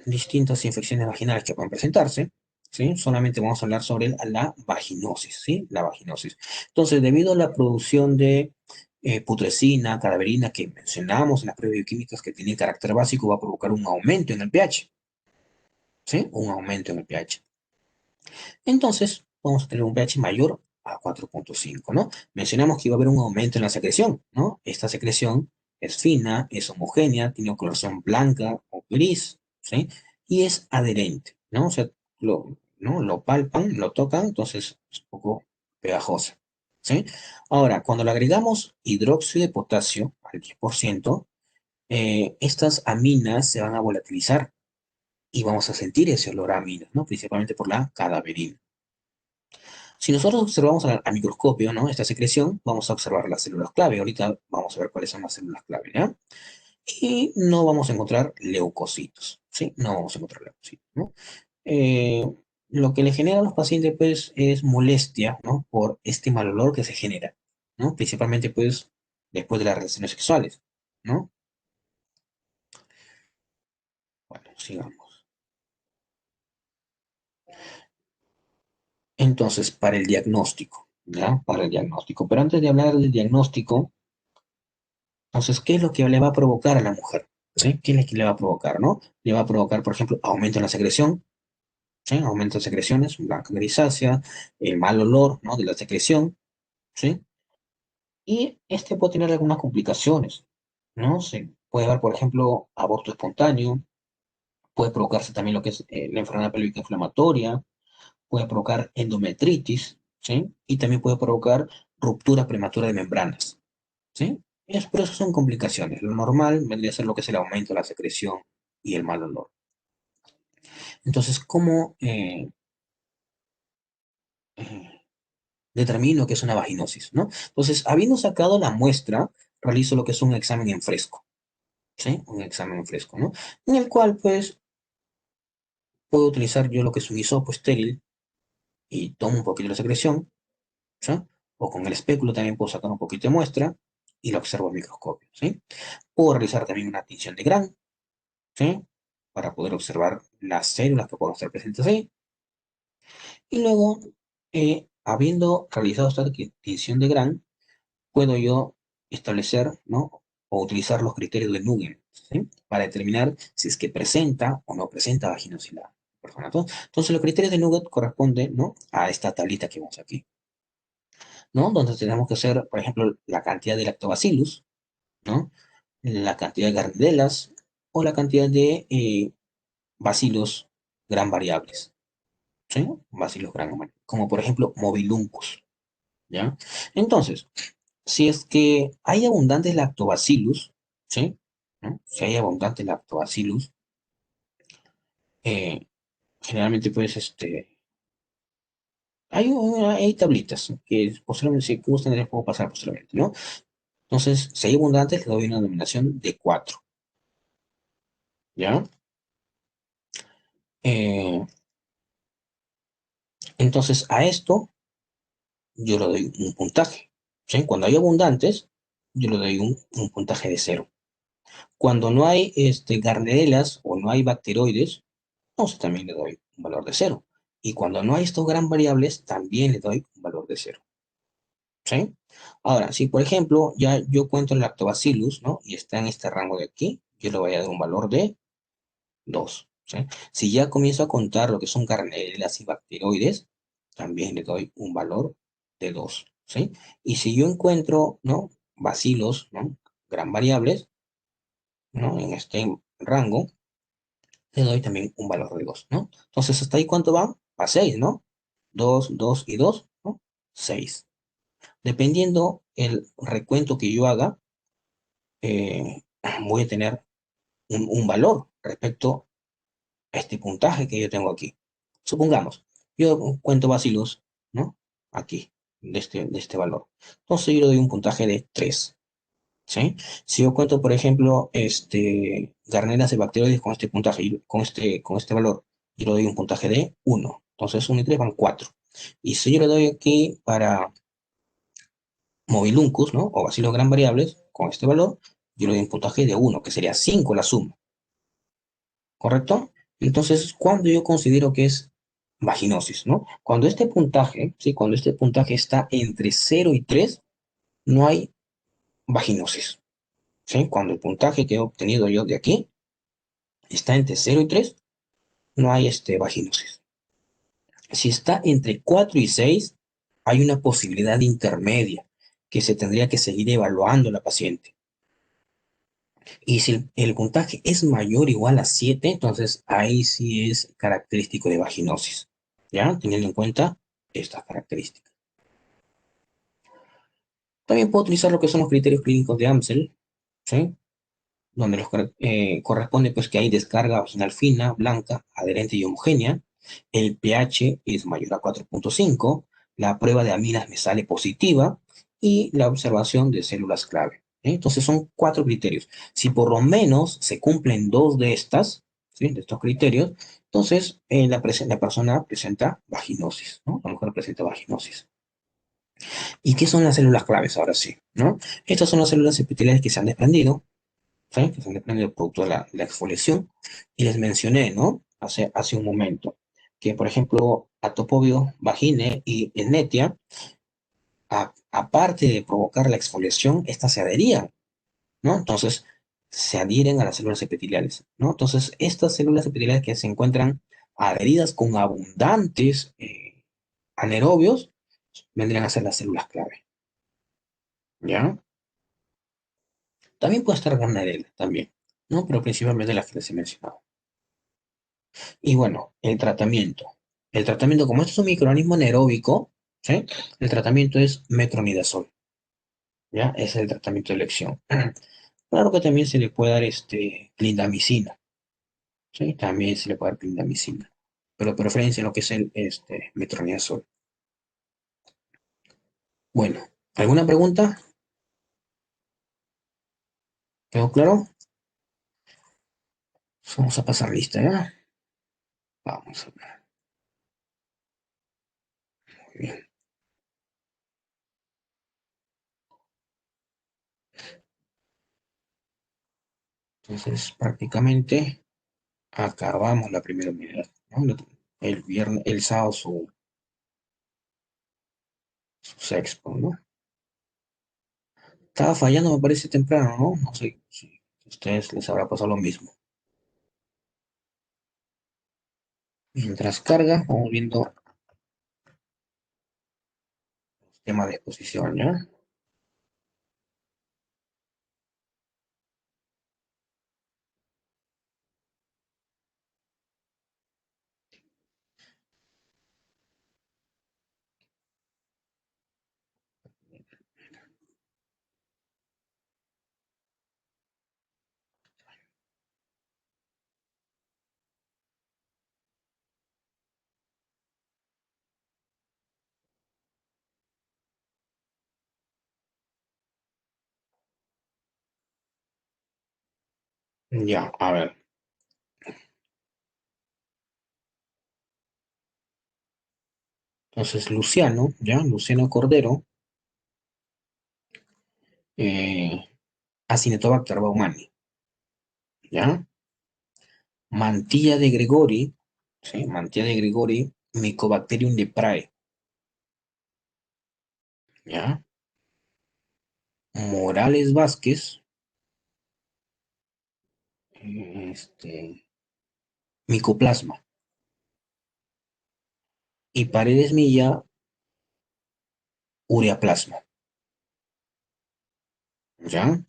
Speaker 1: distintas infecciones vaginales que pueden presentarse, ¿sí? Solamente vamos a hablar sobre la vaginosis, ¿sí? La vaginosis. Entonces, debido a la producción de putrescina, cadaverina que mencionamos en las pruebas bioquímicas que tienen carácter básico, va a provocar un aumento en el pH, ¿sí? Un aumento en el pH. Entonces, vamos a tener un pH mayor a 4,5, ¿no? Mencionamos que iba a haber un aumento en la secreción, ¿no? Esta secreción es fina, es homogénea, tiene una coloración blanca o gris, ¿sí? Y es adherente, ¿no? O sea, ¿no? Lo palpan, lo tocan, entonces es un poco pegajosa, ¿sí? Ahora, cuando le agregamos hidróxido de potasio al 10%, estas aminas se van a volatilizar y vamos a sentir ese olor a aminas, ¿no? Principalmente por la cadaverina. Si nosotros observamos a microscopio, ¿no? Esta secreción, vamos a observar las células clave. Ahorita vamos a ver cuáles son las células clave, ¿ya? Y no vamos a encontrar leucocitos, ¿sí? No vamos a encontrar leucocitos, ¿no? Eh, lo que le genera a los pacientes, pues, es molestia, ¿no? Por este mal olor que se genera, ¿no? Principalmente, pues, después de las relaciones sexuales, ¿no? Bueno, sigamos. Entonces, para el diagnóstico, ¿ya? Para el diagnóstico. Pero antes de hablar del diagnóstico, entonces, ¿qué es lo que le va a provocar a la mujer? ¿Sí? ¿Qué es lo que le va a provocar, no? Le va a provocar, por ejemplo, aumento en la secreción, ¿sí? Aumento de secreciones, blanca grisácea, el mal olor, ¿no? De la secreción, ¿sí? Y este puede tener algunas complicaciones, ¿no? Se puede dar, por ejemplo, aborto espontáneo, puede provocarse también lo que es la enfermedad pélvica inflamatoria, puede provocar endometritis, ¿sí? Y también puede provocar ruptura prematura de membranas, ¿sí? Pero eso son complicaciones. Lo normal vendría a ser lo que es el aumento de la secreción y el mal olor. Entonces, ¿cómo eh, determino que es una vaginosis, ¿no? Entonces, habiendo sacado la muestra, realizo lo que es un examen en fresco, ¿sí? Un examen en fresco, ¿no? En el cual, pues, puedo utilizar yo lo que es un hisopo estéril y tomo un poquito de la secreción, ¿sí? O con el espéculo también puedo sacar un poquito de muestra y lo observo al microscopio, ¿sí? Puedo realizar también una tinción de Gram, ¿sí? Para poder observar las células que pueden estar presentes ahí. Y luego, habiendo realizado esta tinción de Gram, puedo yo establecer, ¿no? O utilizar los criterios de Nugent, ¿sí? Para determinar si es que presenta o no presenta vaginosidad. Entonces, los criterios de Nugent corresponden, ¿no? A esta tablita que vemos aquí, ¿no? Donde tenemos que hacer, por ejemplo, la cantidad de lactobacillus, ¿no? La cantidad de garnidelas o la cantidad de bacilos gran variables, ¿sí? Bacilos gran, como por ejemplo Mobiluncus, ¿ya? Entonces, si es que hay abundantes lactobacillus, ¿sí? ¿no? Si hay abundante lactobacillus, eh, generalmente pues hay tablitas que posiblemente si gustan les puedo pasar posteriormente, ¿no? Entonces, si hay abundantes, le doy una denominación de 4, ¿ya? Eh, entonces, a esto yo le doy un puntaje, ¿sí? Cuando hay abundantes, yo le doy un puntaje de 0. Cuando no hay garnerelas o no hay bacteroides, entonces también le doy un valor de 0. Y cuando no hay estos gran variables, también le doy un valor de 0. ¿Sí? Ahora, si por ejemplo ya yo cuento el lactobacillus, ¿no? Y está en este rango de aquí, yo le voy a dar un valor de 2. ¿Sí? Si ya comienzo a contar lo que son carnelas y bacteroides, también le doy un valor de 2. ¿Sí? Y si yo encuentro, ¿no? Bacilos, ¿no? Gran variables, ¿no? En este rango, le doy también un valor de 2, ¿no? Entonces, ¿hasta ahí cuánto van? A 6, ¿no? 2, 2 y 2, ¿no? 6. Dependiendo el recuento que yo haga, eh, voy a tener un valor respecto a este puntaje que yo tengo aquí. Supongamos, yo cuento bacilos, ¿no? Aquí, de este valor. Entonces yo le doy un puntaje de 3, ¿sí? Si yo cuento, por ejemplo, garneras de bacterias con este puntaje, con este valor, yo le doy un puntaje de 1. Entonces 1 y 3 van 4. Y si yo le doy aquí para Mobiluncus, ¿no? O bacilos gran variables, con este valor, yo le doy un puntaje de 1, que sería 5 la suma, ¿correcto? Entonces, cuando yo considero que es vaginosis, ¿no? Cuando este puntaje, ¿sí? Cuando este puntaje está entre 0 y 3, no hay vaginosis, ¿sí? Cuando el puntaje que he obtenido yo de aquí está entre 0 y 3, no hay vaginosis. Si está entre 4 y 6, hay una posibilidad intermedia que se tendría que seguir evaluando la paciente. Y si el puntaje es mayor o igual a 7, entonces ahí sí es característico de vaginosis, ¿ya? Teniendo en cuenta estas características. También puedo utilizar lo que son los criterios clínicos de Amsel, ¿sí? Donde corresponde pues que hay descarga vaginal fina, blanca, adherente y homogénea. El pH es mayor a 4,5. La prueba de aminas me sale positiva y la observación de células clave. Entonces son 4 criterios. Si por lo menos se cumplen 2 ¿sí? De estos criterios, entonces la persona presenta vaginosis, ¿no? La mujer presenta vaginosis. ¿Y qué son las células claves ahora sí? ¿No? Estas son las células epiteliales que se han desprendido, ¿sí? Que se han desprendido producto de la exfoliación. Y les mencioné, ¿no? Hace un momento, que por ejemplo, atopovio, vagine y enetia, aparte de provocar la exfoliación, estas se adherían, ¿no? Entonces, se adhieren a las células epiteliales, ¿no? Entonces, estas células epiteliales que se encuentran adheridas con abundantes anaerobios, vendrían a ser las células clave, ¿ya? También puede estar Gardnerella, también, ¿no? Pero principalmente las que les he mencionado. Y bueno, el tratamiento. El tratamiento, como esto es un microorganismo anaeróbico, ¿sí? El tratamiento es metronidazol, ¿ya? Ese es el tratamiento de elección. Claro que también se le puede dar clindamicina, ¿sí? También se le puede dar clindamicina, pero de preferencia en lo que es el metronidazol. Bueno, ¿alguna pregunta? ¿Quedó claro? Vamos a pasar lista, ¿ya? Vamos a ver. Muy bien. Entonces, prácticamente acabamos la primera unidad, ¿no? El viernes, el sábado su sexto, ¿no? Estaba fallando, me parece temprano, ¿no? No sé si a ustedes les habrá pasado lo mismo. Mientras carga, vamos viendo el tema de exposición, ¿ya? Ya, a ver. Entonces, Luciano, ¿ya? Luciano Cordero, eh, Acinetobacter baumannii, ¿ya? Mantilla de Gregori, ¿sí? Mantilla de Gregori, Mycobacterium leprae, ¿ya? Morales Vázquez, Mycoplasma. Y Paredes Milla, Ureaplasma, ¿ya?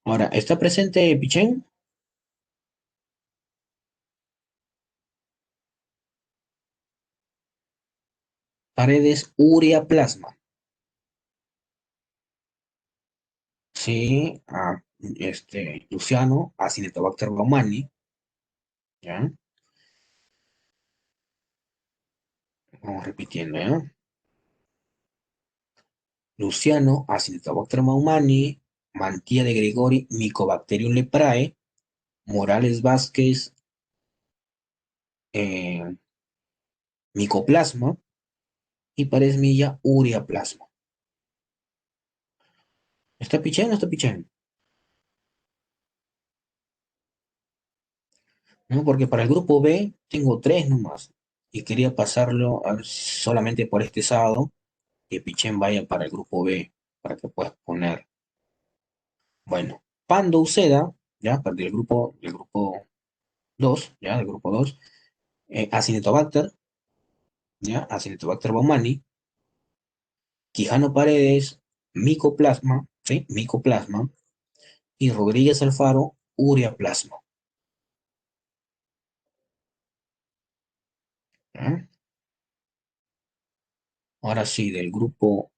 Speaker 1: Ahora, ¿está presente Pichén? Paredes Ureaplasma. Sí, Luciano, Acinetobacter baumannii, ¿ya? Vamos repitiendo, ¿ya? Luciano, Acinetobacter baumannii, Mantilla de Gregori, Mycobacterium leprae, Morales Vázquez, eh, Mycoplasma, y Paredes Milla, Ureaplasma. ¿Está Pichén o no está Pichén? ¿No? Porque para el grupo B tengo tres nomás. Y quería pasarlo solamente por este sábado, que Pichén vaya para el grupo B, para que puedas poner. Bueno, Pando Uceda, ya, para del grupo 2, ya, del grupo 2, Acinetobacter, ya, Acinetobacter baumannii, Quijano Paredes, Mycoplasma, ¿sí? Mycoplasma, y Rodríguez Alfaro, Ureaplasma. ¿Ya? Ahora sí, del grupo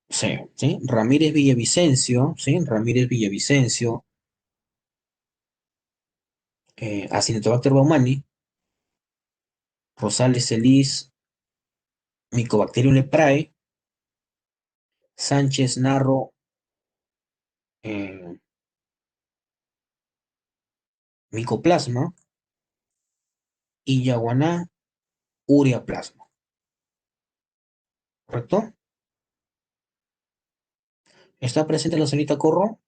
Speaker 1: C, ¿sí? Ramírez Villavicencio, ¿sí? Ramírez Villavicencio, Acinetobacter baumannii, Rosales Celis, Mycobacterium leprae, Sánchez Narro, eh, Mycoplasma, y Yaguaná, Ureaplasma. ¿Correcto? ¿Está presente la señorita Corro?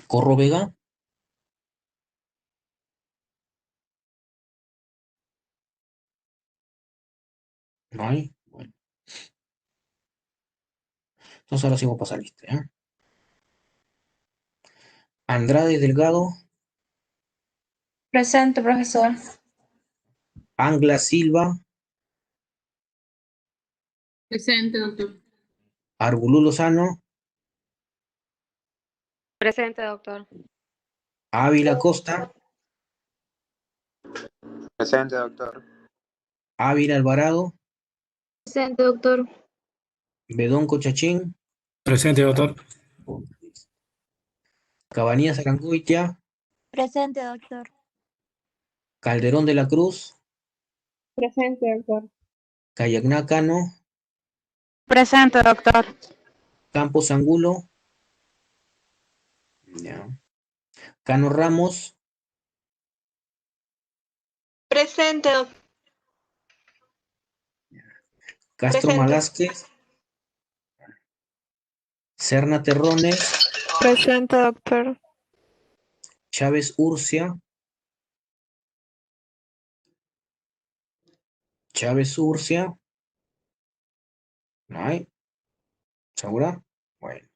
Speaker 1: ¿Corro Vega? No hay. Bueno, entonces ahora sí vamos a pasar lista, ¿ya? Andrade Delgado,
Speaker 3: Presente, profesor.
Speaker 1: Angla Silva,
Speaker 3: Presente, doctor.
Speaker 1: Argulú Lozano,
Speaker 4: Presente, doctor.
Speaker 1: Ávila Costa,
Speaker 5: Presente, doctor.
Speaker 1: Ávila Alvarado,
Speaker 4: Presente, doctor.
Speaker 1: Bedón Cochachín,
Speaker 2: Presente, doctor.
Speaker 1: Cabanillas Arangoitia,
Speaker 6: Presente, doctor.
Speaker 1: Calderón de la Cruz,
Speaker 4: Presente, doctor.
Speaker 1: Cayagná Cano,
Speaker 4: Presente, doctor.
Speaker 1: Campos Angulo, ya. Cano Ramos,
Speaker 3: Presente, doctor.
Speaker 1: Castro
Speaker 3: Presente.
Speaker 1: Malásquez, Serna Terrones,
Speaker 4: Presente, doctor.
Speaker 1: Chávez Urcia, Chávez Urcia, ¿no hay? ¿Segura? Bueno.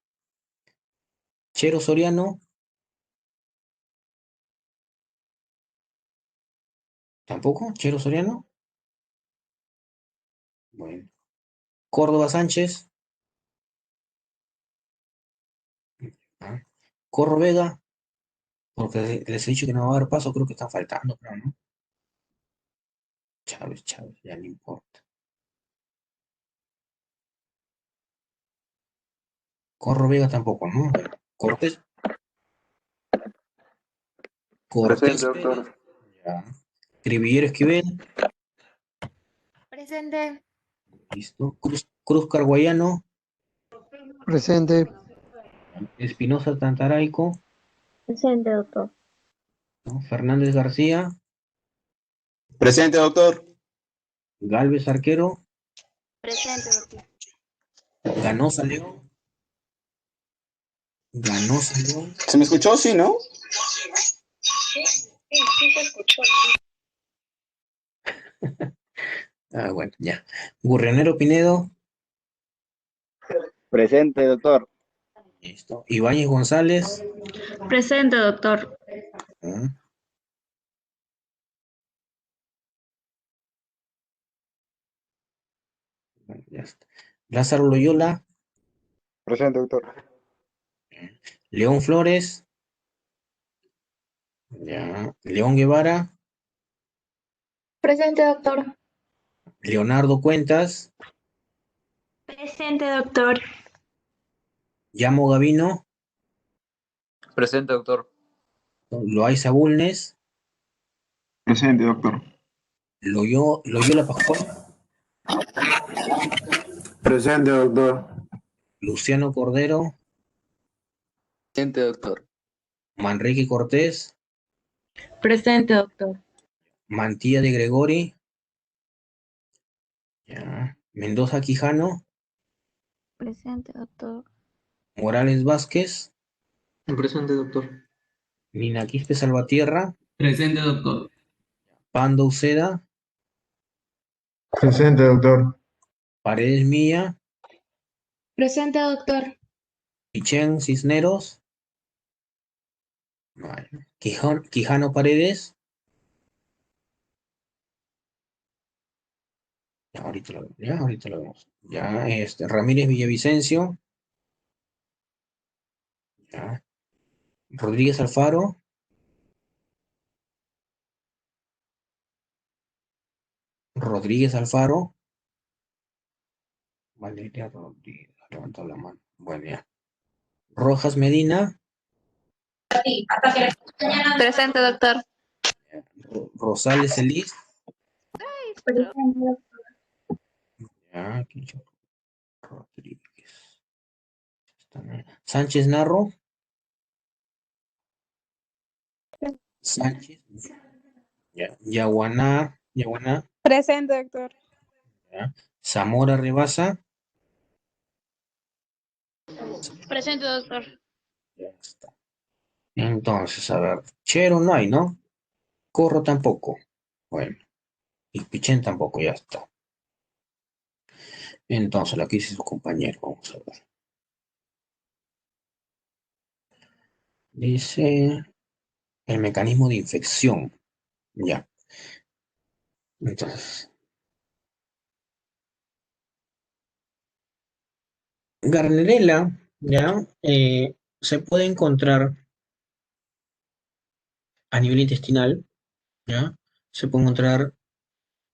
Speaker 1: Chero Soriano, ¿tampoco? ¿Chero Soriano? Bueno. Córdoba Sánchez, ¿ah? Corro Vega, porque les he dicho que no va a haber paso, creo que están faltando, pero no. Chávez, Chávez, ya no importa. Corro Vega tampoco, ¿no? Cortés,
Speaker 5: Presente,
Speaker 1: Cortés Vega,
Speaker 5: doctor.
Speaker 1: ya. Cribillero Esquivel,
Speaker 6: Presente.
Speaker 1: listo. Cruz Carguayano,
Speaker 7: Presente.
Speaker 1: Espinosa Tantaraico,
Speaker 4: Presente, doctor.
Speaker 1: ¿no? Fernández García,
Speaker 5: Presente, doctor.
Speaker 1: Galvez Arquero,
Speaker 6: Presente, doctor.
Speaker 1: Ganosa León, Ganosa León,
Speaker 5: ¿Se me escuchó? Sí, ¿no?
Speaker 1: bueno, ya. Gurrianero Pinedo,
Speaker 5: Presente, doctor.
Speaker 1: listo. Ibáñez González,
Speaker 3: Presente, doctor.
Speaker 1: ¿ah? Bueno, ya está. Lázaro Loyola,
Speaker 5: Presente, doctor.
Speaker 1: León Flores, ya. León Guevara,
Speaker 4: Presente, doctor.
Speaker 1: Leonardo Cuentas,
Speaker 3: Presente, doctor.
Speaker 1: Llamo Gavino,
Speaker 5: Presente, doctor.
Speaker 1: Loaiza Bulnes,
Speaker 5: Presente, doctor.
Speaker 1: Loyola Pascual,
Speaker 5: Presente, doctor.
Speaker 1: Luciano Cordero,
Speaker 5: Presente, doctor.
Speaker 1: Manrique Cortés,
Speaker 3: Presente, doctor.
Speaker 1: Mantilla de Gregori, ya. Mendoza Quijano,
Speaker 6: Presente, doctor.
Speaker 1: Morales Vázquez,
Speaker 5: Presente, doctor.
Speaker 1: Nina Quispe Salvatierra,
Speaker 7: Presente, doctor.
Speaker 1: Pando Uceda,
Speaker 5: Presente, doctor.
Speaker 1: Paredes Mía,
Speaker 4: Presente, doctor.
Speaker 1: Pichén Cisneros, vale. Quijano Paredes, ya, ahorita lo vemos. Ya, Ramírez Villavicencio, ya. Rodríguez Alfaro, Rodríguez Alfaro, Valeria Rodríguez, levantó la mano. Bueno, ya. Rojas Medina,
Speaker 4: Presente, doctor.
Speaker 1: Rosales Elis,
Speaker 4: Presente,
Speaker 1: ya, Quincho Rodríguez. Sánchez Narro, Sánchez, ya. Yaguaná,
Speaker 4: Presente, doctor.
Speaker 1: ya. Zamora Rebasa,
Speaker 4: Presente, doctor.
Speaker 1: ya está. Entonces, a ver, Chero no hay, ¿no? Corro tampoco. Bueno, y Pichén tampoco, ya está. Entonces, la que dice su compañero, vamos a ver. Dice el mecanismo de infección. Ya. Entonces, Gardnerella, ya, se puede encontrar a nivel intestinal, ya, se puede encontrar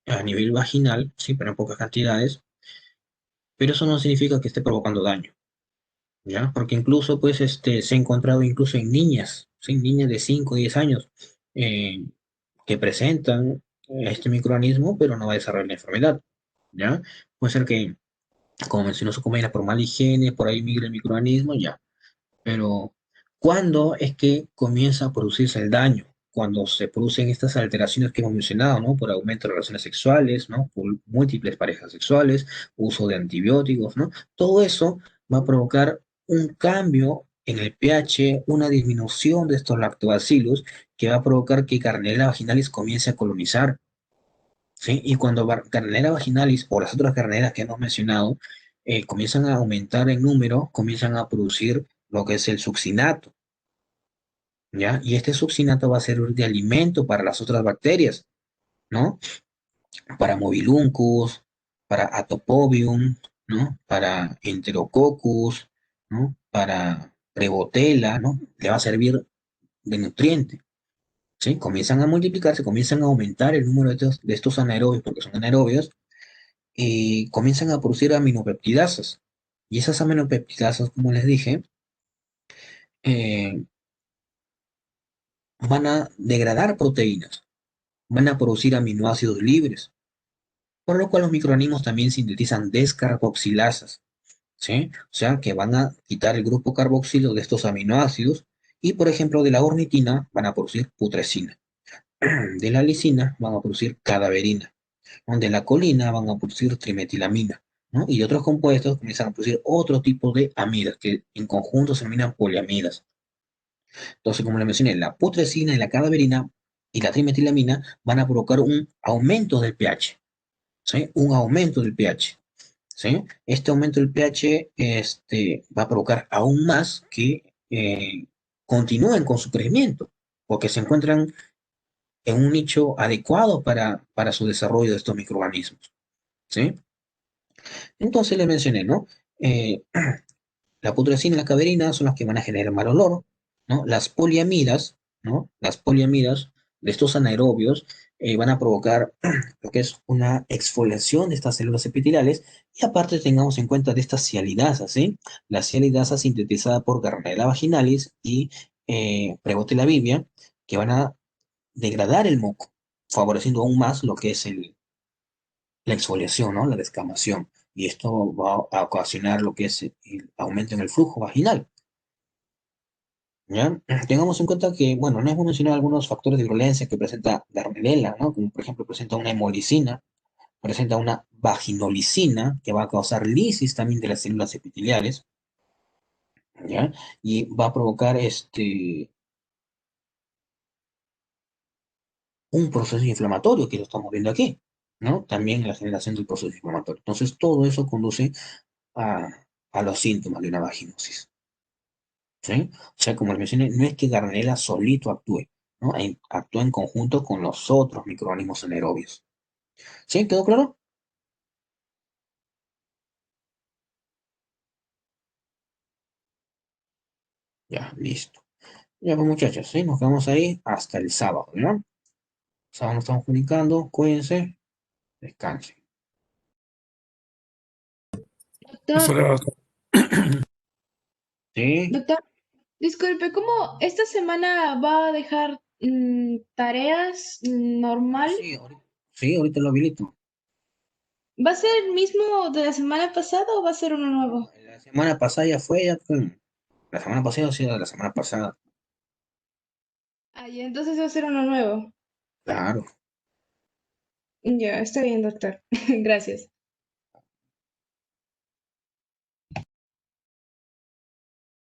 Speaker 1: a nivel vaginal, sí, pero en pocas cantidades, pero eso no significa que esté provocando daño, ya, porque incluso, pues, se ha encontrado incluso en niñas, ¿sí? Niñas de 5 o 10 años, eh, que presentan este microorganismo, pero no va a desarrollar la enfermedad, ya. Puede ser que, como mencionó su compañera, por mala higiene, por ahí migre el microorganismo, ya. Pero, ¿cuándo es que comienza a producirse el daño? Cuando se producen estas alteraciones que hemos mencionado, ¿no? Por aumento de relaciones sexuales, ¿no? Por múltiples parejas sexuales, uso de antibióticos, ¿no? Todo eso va a provocar un cambio en el pH, una disminución de estos lactobacilos que va a provocar que Gardnerella vaginalis comience a colonizar, ¿sí? Y cuando Gardnerella vaginalis o las otras Gardneras que hemos mencionado comienzan a aumentar en número, comienzan a producir lo que es el succinato, ¿ya? Y este succinato va a servir de alimento para las otras bacterias, ¿no? Para Mobiluncus, para Atopobium, ¿no? Para Enterococcus, ¿no? Para Prevotella, ¿no? Le va a servir de nutriente, ¿sí? Comienzan a multiplicarse, comienzan a aumentar el número de estos anaerobios, porque son anaerobios, y comienzan a producir aminopeptidasas. Y esas aminopeptidasas, como les dije, eh, van a degradar proteínas, van a producir aminoácidos libres, por lo cual los microorganismos también sintetizan descarboxilasas. ¿sí? O sea, que van a quitar el grupo carboxilo de estos aminoácidos y, por ejemplo, de la ornitina van a producir putrescina. De la lisina van a producir cadaverina. De la colina van a producir trimetilamina, ¿no? Y de otros compuestos comienzan a producir otro tipo de amidas, que en conjunto se denominan poliamidas. Entonces, como le mencioné, la putrescina y la cadaverina y la trimetilamina van a provocar un aumento del pH, ¿sí? Un aumento del pH, ¿sí? Este aumento del pH va a provocar aún más que continúen con su crecimiento, porque se encuentran en un nicho adecuado para su desarrollo de estos microorganismos, ¿sí? Entonces le mencioné, ¿no? Eh, la putrescina y la caverina son las que van a generar mal olor, ¿no? Las poliamidas, ¿no? Las poliamidas de estos anaerobios van a provocar lo que es una exfoliación de estas células epiteliales y aparte tengamos en cuenta de estas cialidasas, ¿sí? La cialidasa sintetizada por Gardnerella vaginalis y Prebotella vivia, que van a degradar el moco, favoreciendo aún más lo que es la exfoliación, ¿no? La descamación. Y esto va a ocasionar lo que es el aumento en el flujo vaginal. ¿Ya? Tengamos en cuenta que, bueno, no hemos mencionado algunos factores de violencia que presenta la Gardnerella, ¿no? Como por ejemplo presenta una hemolicina, presenta una vaginolicina que va a causar lisis también de las células epiteliales, ¿ya? Y va a provocar un proceso inflamatorio que lo estamos viendo aquí, ¿no? También la generación del proceso inflamatorio. Entonces, todo eso conduce a, a los síntomas de una vaginosis, ¿sí? O sea, como les mencioné, no es que Gardnerella solito actúe, ¿no? Actúa en conjunto con los otros microorganismos anaerobios. ¿Sí? ¿Quedó claro? Ya, listo. Ya, pues muchachos, ¿sí? Nos quedamos ahí hasta el sábado, ¿no? Sábado nos estamos comunicando, cuídense, descansen.
Speaker 2: Hasta
Speaker 3: Doctor,
Speaker 2: luego.
Speaker 1: ¿Sí?
Speaker 3: doctor, disculpe, ¿cómo esta semana va a dejar tareas
Speaker 1: Ah,
Speaker 3: normal?
Speaker 1: sí, sí, ahorita lo habilito.
Speaker 3: ¿Va a ser el mismo de la semana pasada o va a ser uno
Speaker 1: No,
Speaker 3: nuevo?
Speaker 1: la semana pasada ya fue, ya fue. La semana pasada ha sido de la semana pasada.
Speaker 3: Ah, ya, entonces va a ser uno nuevo.
Speaker 1: Claro.
Speaker 3: Ya, está bien, doctor. Gracias.